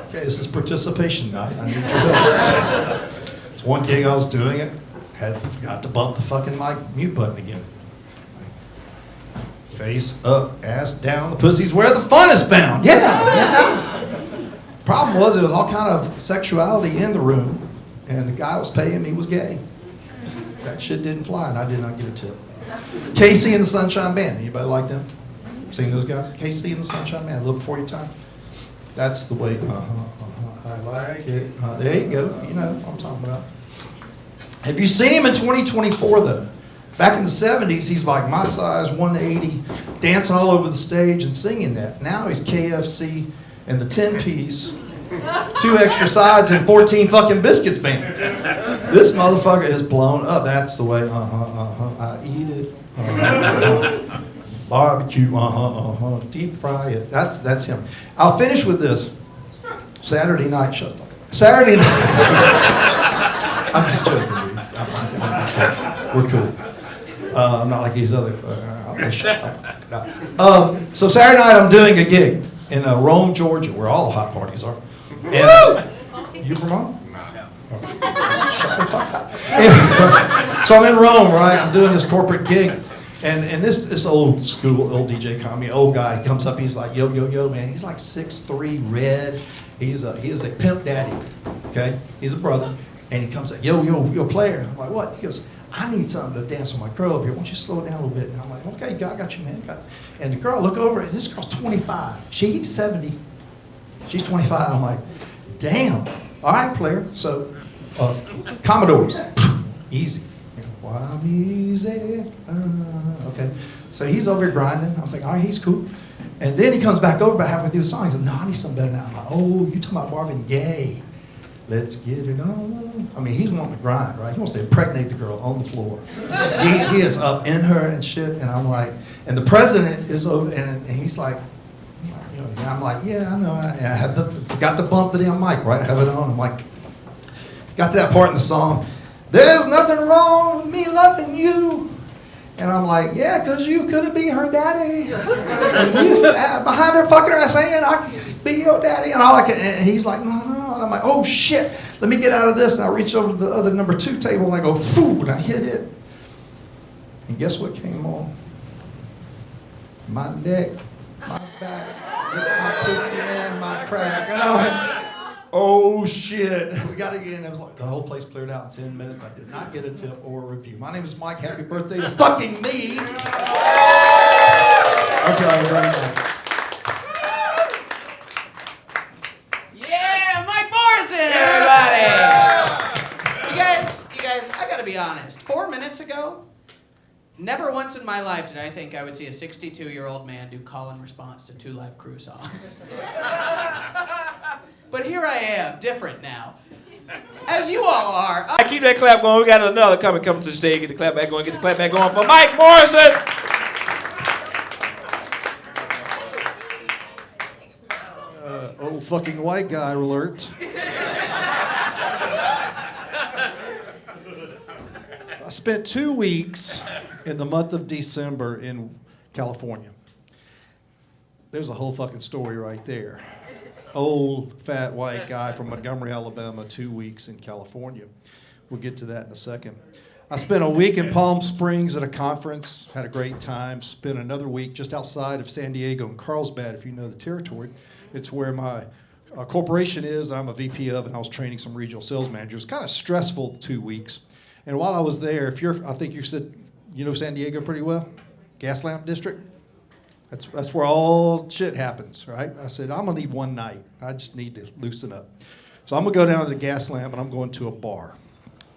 Okay, this is participation night. I need your help. It's one gig I was doing it, forgot to bump the fucking mic mute button again. Face up, ass down, the pussy's where the fun is found. Yeah. Problem was, there was all kind of sexuality in the room, and the guy was paying me was gay. That shit didn't fly, and I did not get a tip. Casey and the Sunshine Band. Anybody like them? Seen those guys? Casey and the Sunshine Band. A little before your time. That's the way. I like it. There you go. You know what I'm talking about. Have you seen him in 2024 though? Back in the 70s, he's like my size, 180, dancing all over the stage and singing that. Now he's KFC and the 10-piece, 2 extra sides and 14 fucking biscuits band. This motherfucker is blown up. That's the way. I eat it. Barbecue. Deep fry it. That's him. I'll finish with this. Saturday night. Shut the fuck up. Saturday night. I'm just joking, dude. We're cool. I'm not like these other. Shut up. No. So Saturday night I'm doing a gig in Rome, Georgia, where all the hot parties are. And you from Rome? Shut the fuck up. So I'm in Rome, right? I'm doing this corporate gig, and this old school, old DJ commie, old guy, he comes up, he's like, yo, man. He's like 6'3", red. He is a pimp daddy, okay? He's a brother, and he comes up, yo, player. I'm like, what? He goes, I need something to dance with my girl over here. Why don't you slow it down a little bit? And I'm like, okay, I got you, man. And the girl, look over, and this girl's 25. She's 70. She's 25. I'm like, damn. All right, player. So, Commodores, easy. Wild music. Okay. So he's over here grinding. I'm thinking, all right, he's cool. And then he comes back over about halfway through the song. He says, no, I need something better now. I'm like, oh, you talking about Marvin Gaye. Let's get it on. I mean, he's wanting to grind, right? He wants to impregnate the girl on the floor. He is up in her and shit. And I'm like, and the president is over, and he's like, and I'm like, yeah, I know. And I forgot to bump the damn mic, right? I have it on. I'm like, got to that part in the song. There's nothing wrong with me loving you. And I'm like, yeah, because you could be her daddy. And you, behind her fucking her saying, I could be your daddy. And all I can, and he's like, no. And I'm like, oh shit, let me get out of this. And I reach over to the other number 2 table and I go, phoo, and I hit it. And guess what came on? My neck, my back, my pussy, and my crack. And I went, oh shit, we got to get in. It was like the whole place cleared out in 10 minutes. I did not get a tip or a review. My name is Mike. Happy birthday to fucking me. Okay, very much. Yeah, Mike Morrison, everybody. You guys, I gotta be honest. 4 minutes ago, never once in my life did I think I would see a 62-year-old man do call and response to 2 Live Crew songs. But here I am, different now. As you all are. I keep that clap going. We got another coming to the stage. Get the clap back going. Get the clap back going for Mike Morrison. Old fucking white guy alert. I spent 2 weeks in the month of December in California. There's a whole fucking story right there. Old fat white guy from Montgomery, Alabama, 2 weeks in California. We'll get to that in a second. I spent a week in Palm Springs at a conference, had a great time. Spent another week just outside of San Diego in Carlsbad, if you know the territory. It's where my corporation is, I'm a VP of, and I was training some regional sales managers. Kind of stressful 2 weeks. And while I was there, I think you said, you know San Diego pretty well? gas lamp district. That's where all shit happens, right? I said, I'm gonna need one night. I just need to loosen up. So I'm gonna go down to the gas lamp and I'm going to a bar.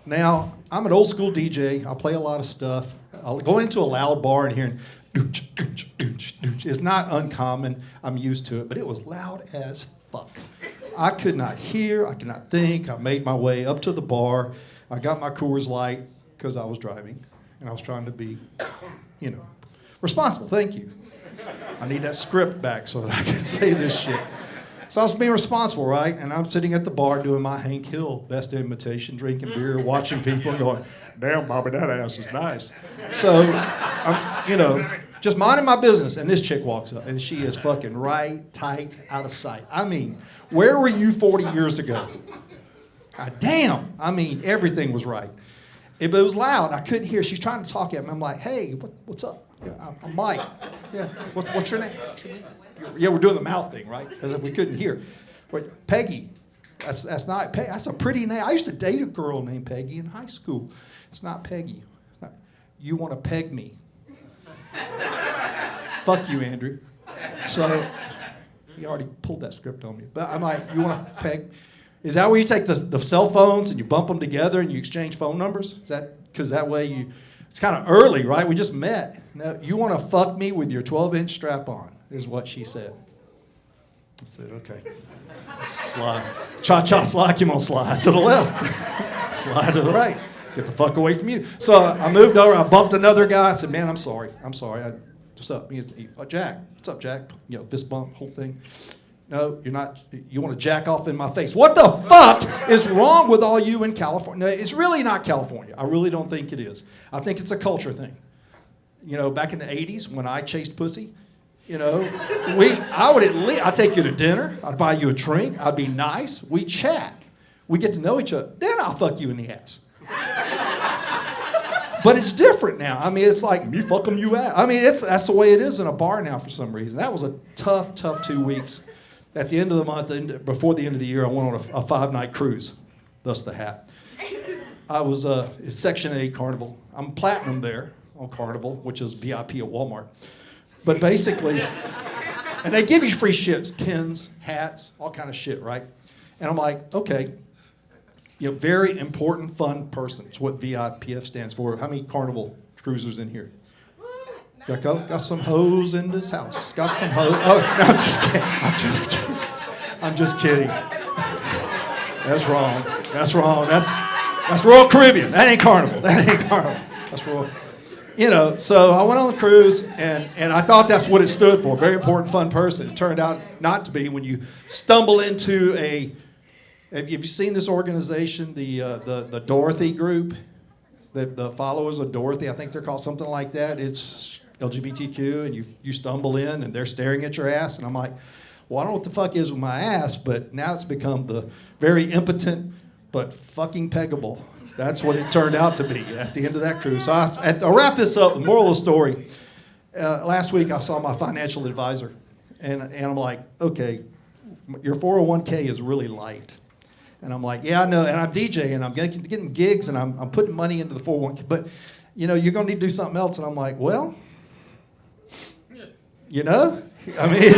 Now, I'm an old school DJ. I play a lot of stuff. I'll go into a loud bar and hearing dooch, dooch, dooch, dooch. It's not uncommon. I'm used to it, but it was loud as fuck. I could not hear. I could not think. I made my way up to the bar. I got my Coors Light because I was driving, and I was trying to be, responsible. Thank you. I need that script back so that I can say this shit. So I was being responsible, right? And I'm sitting at the bar doing my Hank Hill best imitation, drinking beer, watching people, and going, damn, Bobby, that ass is nice. So I'm, just minding my business, and this chick walks up, and she is fucking right, tight, out of sight. I mean, where were you 40 years ago? God damn. I mean, everything was right. But it was loud. I couldn't hear. She's trying to talk at me. I'm like, hey, what's up? Yeah, I'm Mike. Yeah, what's your name? Yeah, we're doing the mouth thing, right? Because we couldn't hear. Wait, Peggy. That's not Peggy. That's a pretty name. I used to date a girl named Peggy in high school. It's not Peggy. It's not. You want to peg me? Fuck you, Andrew. So he already pulled that script on me. But I'm like, you want to peg? Is that where you take the cell phones and you bump them together and you exchange phone numbers? Is that because that way you? It's kind of early, right? We just met. Now, you want to fuck me with your 12-inch strap-on, is what she said. I said, okay. Slide. Cha-cha slide, come on, slide to the left. Slide to the right. Get the fuck away from you. So I moved over. I bumped another guy. I said, man, I'm sorry. What's up? Jack. What's up, Jack? Fist bump, whole thing. No, you're not. You want to jack off in my face. What the fuck is wrong with all you in California? No, it's really not California. I really don't think it is. I think it's a culture thing. Back in the 80s when I chased pussy, I'd take you to dinner. I'd buy you a drink. I'd be nice. We chat. We get to know each other. Then I'll fuck you in the ass. But it's different now. I mean, it's like, me fuck 'em, you ass. I mean, that's the way it is in a bar now for some reason. That was a tough 2 weeks. At the end of the month, before the end of the year, I went on a 5-night cruise, thus the hat. I was it's Section A Carnival. I'm platinum there on Carnival, which is VIP at Walmart. But basically, and they give you free shits, pins, hats, all kind of shit, right? And I'm like, okay, very important, fun person. It's what VIPF stands for. How many Carnival cruisers in here? Got some hoes in this house. Got some hoes. Oh, no, I'm just kidding. That's wrong. That's Royal Caribbean. That ain't Carnival. That's Royal. So I went on the cruise, and I thought that's what it stood for. Very important, fun person. It turned out not to be. When you stumble into have you seen this organization, the Dorothy group? The followers of Dorothy, I think they're called something like that. It's LGBTQ, and you stumble in, and they're staring at your ass, and I'm like, well, I don't know what the fuck is with my ass, but now it's become the very impotent but fucking peggable. That's what it turned out to be at the end of that cruise. So I'll wrap this up. The moral of the story, last week I saw my financial advisor, and I'm like, okay, your 401k is really light. And I'm like, yeah, I know, and I'm DJing, and I'm getting gigs, and I'm putting money into the 401k, but, you're going to need to do something else. And I'm like, well, I mean,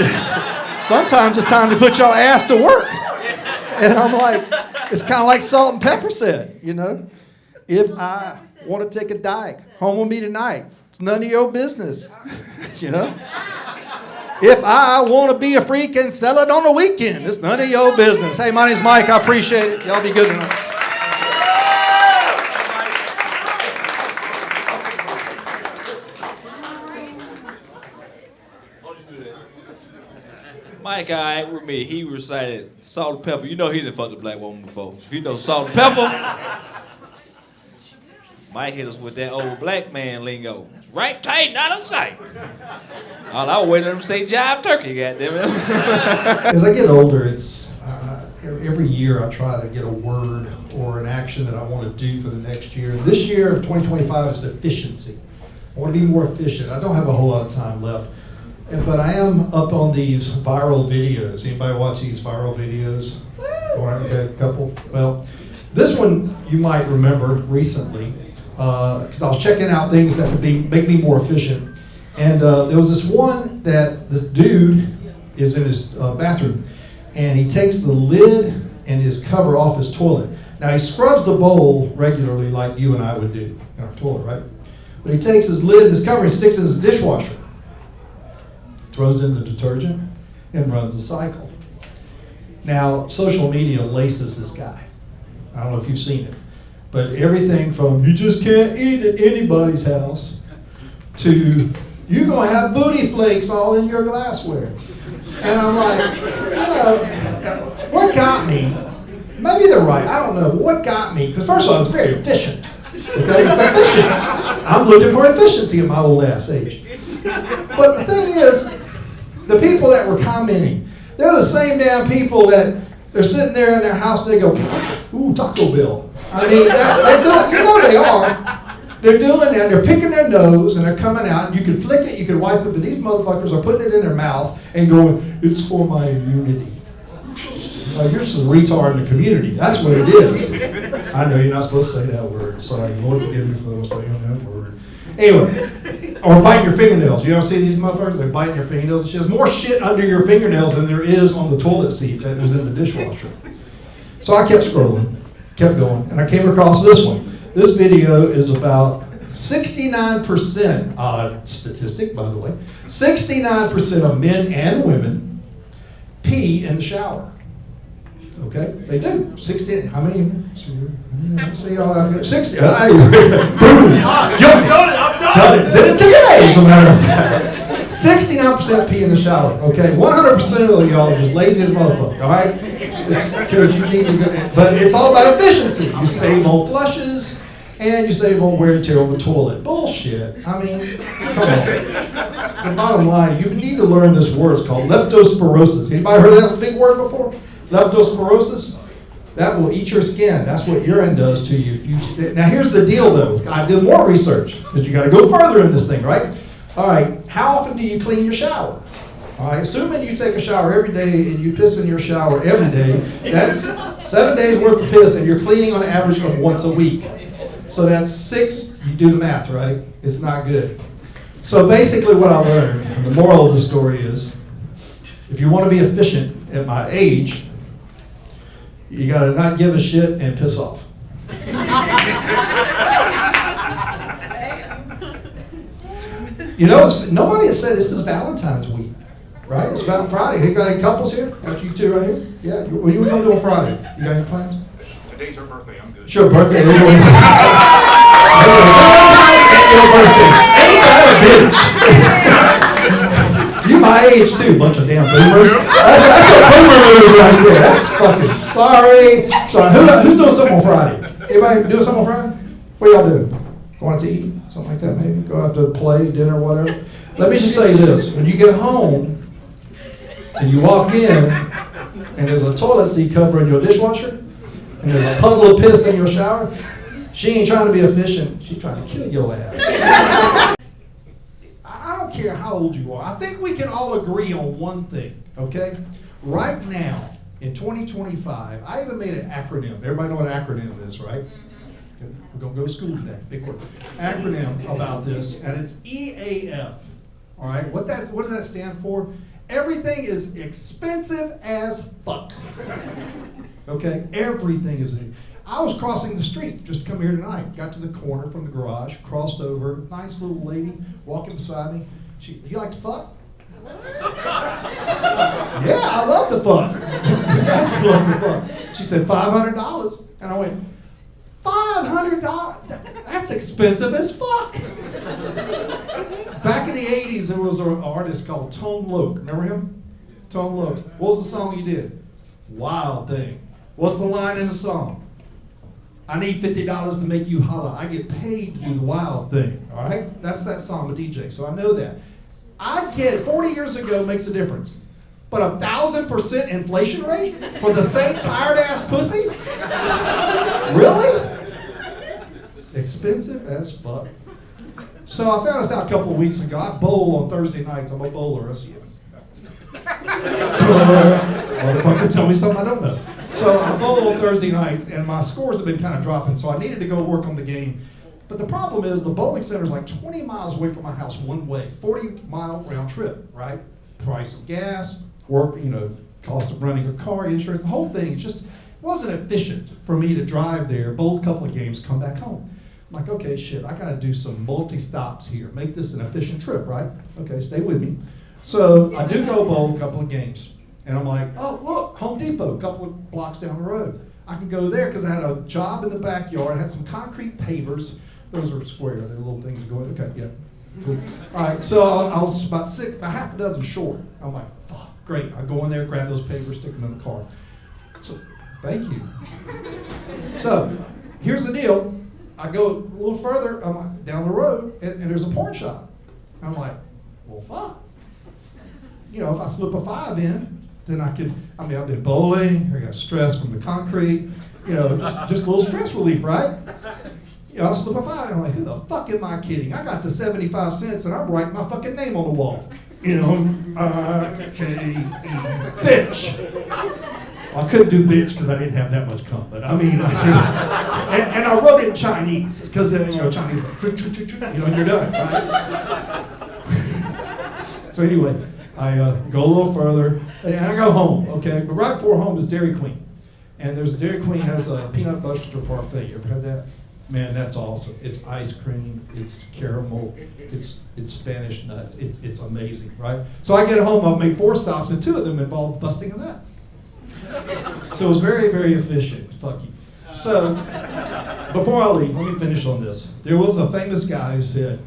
sometimes it's time to put your ass to work. And I'm like, it's kind of like Salt and Pepper said, if I want to take a dive home with me tonight, it's none of your business, If I want to be a freak and sell it on the weekend, it's none of your business. Hey, my name's Mike. I appreciate it. Y'all be good tonight. Mike, all right with me. He recited Salt and Pepper. He didn't fuck the black woman before. If you know Salt and Pepper, Mike hit us with that old black man lingo. It's right tight, not a sight. All I was waiting for him to say jive turkey, goddammit. As I get older, it's every year I try to get a word or an action that I want to do for the next year. This year, 2025, is efficiency. I want to be more efficient. I don't have a whole lot of time left. But I am up on these viral videos. Anybody watch these viral videos? Okay, a couple. Well, this one you might remember recently, because I was checking out things that could make me more efficient. And there was this one that this dude is in his bathroom, and he takes the lid and his cover off his toilet. Now he scrubs the bowl regularly like you and I would do in our toilet, right? But he takes his lid and his cover and sticks it in his dishwasher, throws in the detergent, and runs a cycle. Now, social media laces this guy. I don't know if you've seen it, but everything from you just can't eat at anybody's house to you're going to have booty flakes all in your glassware. And I'm like, what got me? Maybe they're right, I don't know, but what got me? Because first of all, it's very efficient. Okay, it's efficient. I'm looking for efficiency at my old ass age. But the thing is, the people that were commenting, they're the same damn people that they're sitting there in their house and they go, ooh, Taco Bell. I mean, they do, you know they are. They're doing that, they're picking their nose and they're coming out, and you can flick it, you can wipe it, but these motherfuckers are putting it in their mouth and going, it's for my immunity. Like, you're just a retard in the community. That's what it is. I know you're not supposed to say that word. Sorry, Lord forgive me for saying that word. Anyway, or biting your fingernails. You don't see these motherfuckers? They're biting their fingernails and shit. There's more shit under your fingernails than there is on the toilet seat that was in the dishwasher. So I kept scrolling, kept going, and I came across this one. This video is about 69%, odd statistic, by the way, 69% of men and women pee in the shower. Okay, they do. 60. How many? See, 60. Boom. Done it. Did it today, as a matter of fact. 69% pee in the shower. Okay, 100% of y'all are just lazy as motherfucker. All right, it's because you need to go. But it's all about efficiency. You save on flushes and you save on wear and tear on the toilet. Bullshit. I mean, come on. The bottom line, you need to learn this word. It's called leptospirosis. Anybody heard of that big word before? Leptospirosis? That will eat your skin. That's what urine does to you. Now here's the deal though. I did more research because you got to go further in this thing, right? All right, how often do you clean your shower? All right, assuming you take a shower every day and you piss in your shower every day, that's 7 days worth of piss and you're cleaning on average of once a week. So that's 6, you do the math, right? It's not good. So basically what I learned, and the moral of the story is, if you want to be efficient at my age, you got to not give a shit and piss off. You know, nobody has said this is Valentine's week, right? It's about Friday. You got any couples here? Got you two right here? Yeah. What are you going to do on Friday? You got any plans? Today's her birthday. I'm good. It's your birthday. Your birthday. Ain't that a bitch? You my age too, bunch of damn boomers. That's a boomer move right there. That's fucking sorry. Who's doing something on Friday? Anybody doing something on Friday? What y'all doing? Going to eat? Something like that maybe? Go out to play, dinner, whatever. Let me just say this. When you get home and you walk in and there's a toilet seat covering your dishwasher and there's a puddle of piss in your shower, she ain't trying to be efficient. She's trying to kill your ass. I don't care how old you are. I think we can all agree on one thing, okay? Right now, in 2025, I even made an acronym. Everybody know what an acronym is, right? We're going to go to school today. Big word. Acronym about this, and it's EAF. All right? What does that stand for? Everything is expensive as fuck. Okay? Everything is. I was crossing the street just to come here tonight. Got to the corner from the garage, crossed over. Nice little lady walking beside me. You like to fuck? Yeah, I love to fuck. Yes, I love to fuck. She said $500, and I went, $500? That's expensive as fuck. Back in the 80s, there was an artist called Tone Loc. Remember him? Tone Loc. What was the song he did? Wild Thing. What's the line in the song? I need $50 to make you holla. I get paid to do the wild thing. All right? That's that song with DJ. So I know that. I get it. 40 years ago makes a difference. But 1,000% inflation rate for the same tired ass pussy? Really? Expensive as fuck. So I found this out a couple of weeks ago. I bowl on Thursday nights. I'm a bowler. That's you. Motherfucker, tell me something I don't know. So I bowl on Thursday nights, and my scores have been kind of dropping. So I needed to go work on the game. But the problem is the bowling center is like 20 miles away from my house one way, 40-mile round trip, right? Price of gas, work, cost of running a car, insurance, the whole thing just wasn't efficient for me to drive there, bowl a couple of games, come back home. I'm like, okay, shit, I gotta do some multi-stops here, make this an efficient trip, right? Okay, stay with me. So I do go bowl a couple of games, and I'm like, oh, look, Home Depot, a couple of blocks down the road. I can go there because I had a job in the backyard, I had some concrete pavers. Those are square, they're little things that go in. Okay, yeah, cool. All right, so I was about half a dozen short. I'm like, fuck, great. I go in there, grab those papers, stick them in the car. So, thank you. So, here's the deal. I go a little further, I'm like, down the road, and there's a porn shop. I'm like, well, fuck. If I slip a 5 in, then I've been bowling, I got stress from the concrete, just a little stress relief, right? I'll slip a 5, I'm like, who the fuck am I kidding? I got to 75 cents and I'm writing my fucking name on the wall. Fitch. I couldn't do bitch because I didn't have that much cum, but and I wrote it in Chinese because Chinese, you're done, right? So anyway, I go a little further and I go home, okay? But right before home is Dairy Queen, and there's a Dairy Queen has a peanut butter parfait. You ever had that? Man, that's awesome. It's ice cream, it's caramel, it's Spanish nuts. It's amazing, right? So I get home, I'll make 4 stops, and 2 of them involve busting a nut. So it was very, very efficient. Fuck you. So before I leave, let me finish on this. There was a famous guy who said,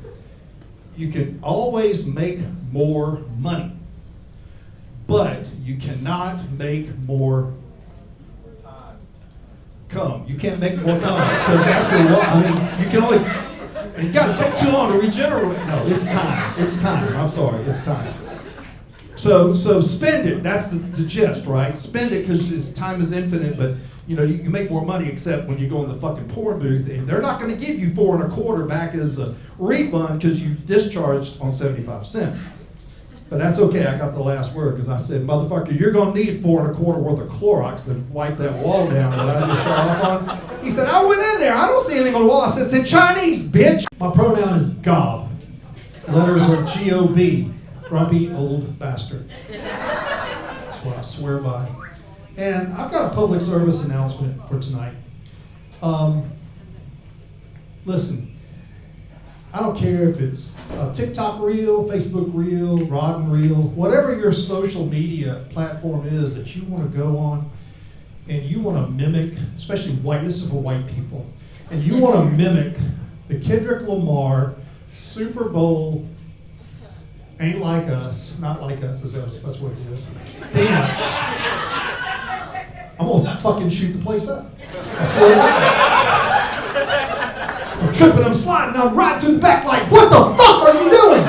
you can always make more money, but you cannot make more cum. You can't make more cum because after a while, you can only, you got to take too long to regenerate. No, it's time. It's time. I'm sorry. It's time. So spend it. That's the gist, right? Spend it because time is infinite, but you can make more money except when you go in the fucking porn booth and they're not going to give you 4 1/4 back as a refund because you discharged on 75 cents. But that's okay, I got the last word because I said, motherfucker, you're going to need 4 1/4 worth of Clorox to wipe that wall down that I just shot off on. He said, I went in there, I don't see anything on the wall. I said, it's in Chinese, bitch. My pronoun is gob. Letters are G-O-B, grumpy old bastard. That's what I swear by. And I've got a public service announcement for tonight. Listen. I don't care if it's a TikTok reel, Facebook reel, Rodden reel, whatever your social media platform is that you want to go on and you want to mimic, especially this is for white people, and you want to mimic the Kendrick Lamar Super Bowl ain't like us, not like us, that's what it is, dance. I'm going to fucking shoot the place up. I swear to God. I'm tripping, I'm sliding, I'm riding through the back like, what the fuck are you doing?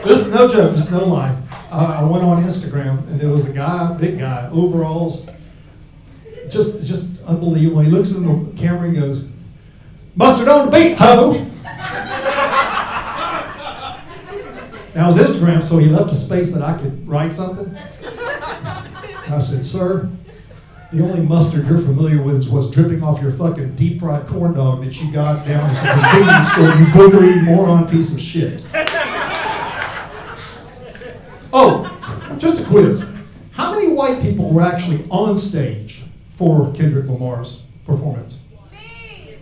This is no joke, this is no lie. I went on Instagram and there was a guy, big guy, overalls, just unbelievable. He looks in the camera and goes, mustard on the beat, ho! Now it was Instagram, so he left a space that I could write something. And I said, sir, the only mustard you're familiar with is what's dripping off your fucking deep fried corn dog that you got down at the convenience store, you boogery moron piece of shit. Oh, just a quiz. How many white people were actually on stage for Kendrick Lamar's performance? Me!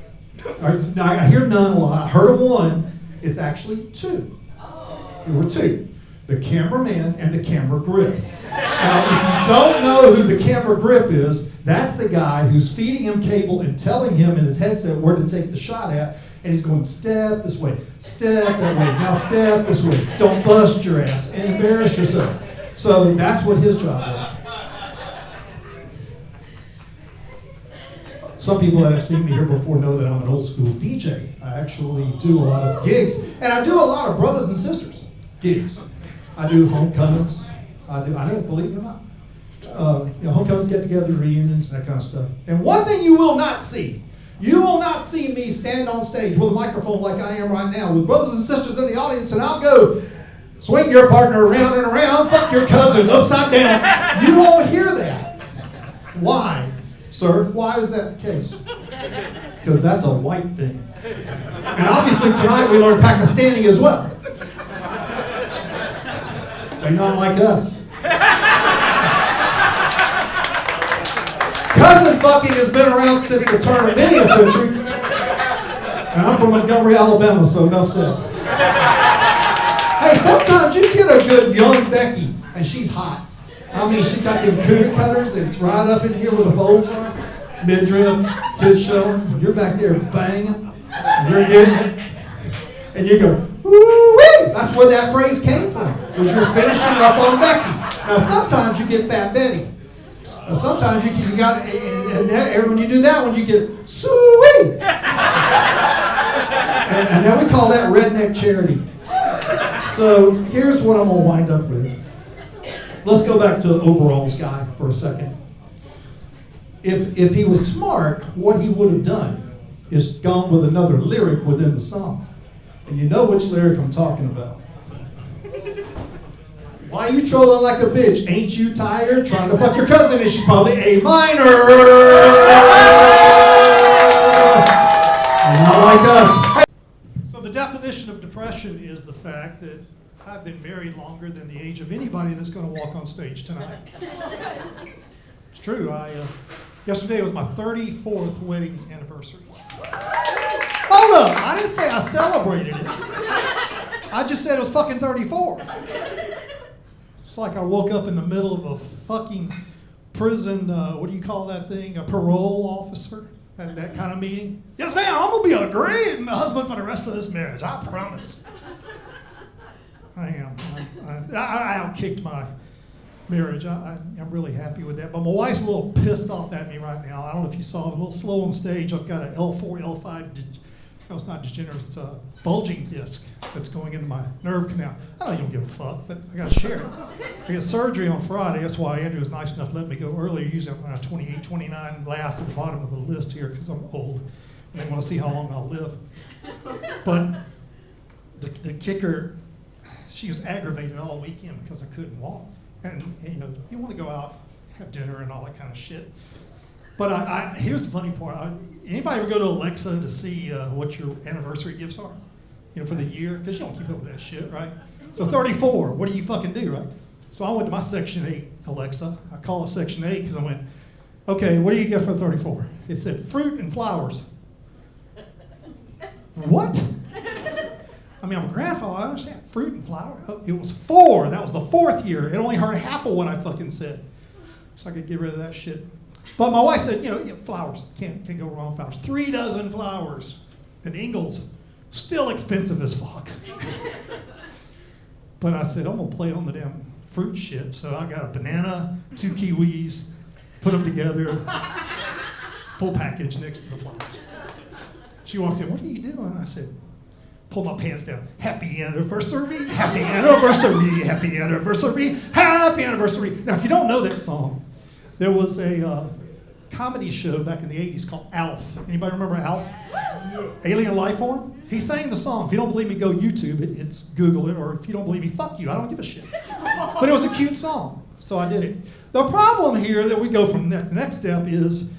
All right, now I hear none a lot. I heard of 1. It's actually 2. There were 2. The cameraman and the camera grip. Now, if you don't know who the camera grip is, that's the guy who's feeding him cable and telling him in his headset where to take the shot at, and he's going, step this way, step that way, now step this way. Don't bust your ass and embarrass yourself. So that's what his job was. Some people that have seen me here before know that I'm an old school DJ. I actually do a lot of gigs, and I do a lot of brothers and sisters gigs. I do homecomings. I know, believe it or not. Homecomings, get-togethers, reunions, that kind of stuff. And one thing you will not see me stand on stage with a microphone like I am right now with brothers and sisters in the audience, and I'll go, swing your partner around and around, fuck your cousin upside down. You won't hear that. Why? Sir, why is that the case? Because that's a white thing. And obviously tonight we learned Pakistani as well. They're not like us. Cousin fucking has been around since the turn of many a century. And I'm from Montgomery, Alabama, so enough said. Hey, sometimes you get a good young Becky, and she's hot. I mean, she got them cooter cutters. It's right up in here with the folds on it. Midriff, tits showing. You're back there banging. You're getting it. And you go, woo-wee! That's where that phrase came from. Because you're finishing up on Becky. Now, sometimes you get Fat Betty. Now, sometimes you got, and when you do that one, you get, soo-wee! And then we call that redneck charity. So here's what I'm going to wind up with. Let's go back to the overalls guy for a second. If he was smart, what he would have done is gone with another lyric within the song. And you know which lyric I'm talking about. Why are you trolling like a bitch? Ain't you tired trying to fuck your cousin? And she's probably A minor. And not like us. So the definition of depression is the fact that I've been married longer than the age of anybody that's going to walk on stage tonight. It's true. Yesterday was my 34th wedding anniversary. Hold up. I didn't say I celebrated it. I just said it was fucking 34. It's like I woke up in the middle of a fucking prison, what do you call that thing? A parole officer at that kind of meeting. Yes, ma'am, I'm going to be a great husband for the rest of this marriage. I promise. I am. I outkicked my marriage. I'm really happy with that. But my wife's a little pissed off at me right now. I don't know if you saw, I'm a little slow on stage. I've got an L4, L5, no, it's not degenerative, it's a bulging disc that's going into my nerve canal. I know you don't give a fuck, but I got to share it. I got surgery on Friday. That's why Andrew was nice enough to let me go earlier. Usually I'm around 28, 29, last at the bottom of the list here because I'm old and they want to see how long I'll live. But the kicker, she was aggravated all weekend because I couldn't walk. And you know, you want to go out, have dinner and all that kind of shit. But here's the funny part. Anybody ever go to Alexa to see what your anniversary gifts are? You know, for the year? Because you don't keep up with that shit, right? So 34, what do you fucking do, right? So I went to my Section 8 Alexa. I call it Section 8 because I went, okay, what do you get for 34? It said fruit and flowers. What? I mean, I'm a grandfather, I understand. Fruit and flowers. Oh, it was 4. That was the 4th year. It only heard half of what I fucking said. So I could get rid of that shit. But my wife said, you know, flowers, can't go wrong with flowers. 3 dozen flowers at Ingles, still expensive as fuck. But I said, I'm gonna play on the damn fruit shit. So I got a banana, 2 kiwis, put them together, full package next to the flowers. She walks in, what are you doing? I said, pull my pants down. Happy anniversary, happy anniversary, happy anniversary, happy anniversary. Now, if you don't know that song, there was a comedy show back in the 80s called Alf. Anybody remember Alf? Alien Life Form? He sang the song. If you don't believe me, go YouTube it. It's Google it. Or if you don't believe me, fuck you. I don't give a shit. But it was a cute song, so I did it. The problem here that we go from the next step is,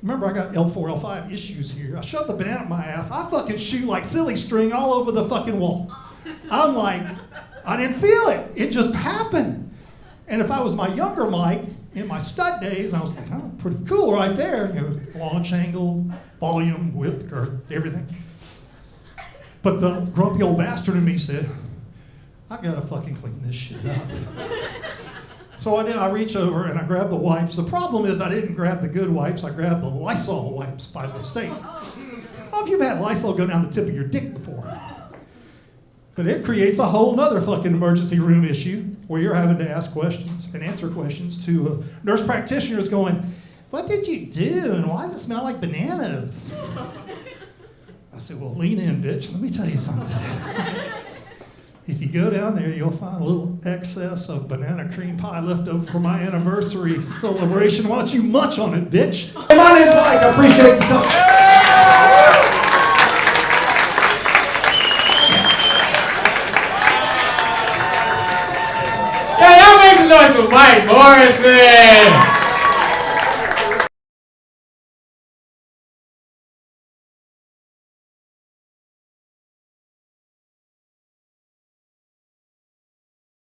remember I got L4, L5 issues here. I shoved the banana in my ass. I fucking shoot like silly string all over the fucking wall. I'm like, I didn't feel it. It just happened. And if I was my younger Mike, in my stud days, I was like, oh, pretty cool right there. You know, launch angle, volume, width, girth, everything. But the grumpy old bastard in me said, I gotta fucking clean this shit up. So I reach over and I grab the wipes. The problem is I didn't grab the good wipes, I grabbed the Lysol wipes by mistake. I don't know if you've had Lysol go down the tip of your dick before. But it creates a whole nother fucking emergency room issue where you're having to ask questions and answer questions to nurse practitioners going, what did you do and why does it smell like bananas? I said, well, lean in, bitch. Let me tell you something. If you go down there, you'll find a little excess of banana cream pie left over for my anniversary celebration. Why don't you munch on it, bitch? Hey, my name's Mike. I appreciate the time. Hey, y'all make some noise for Mike Morrison!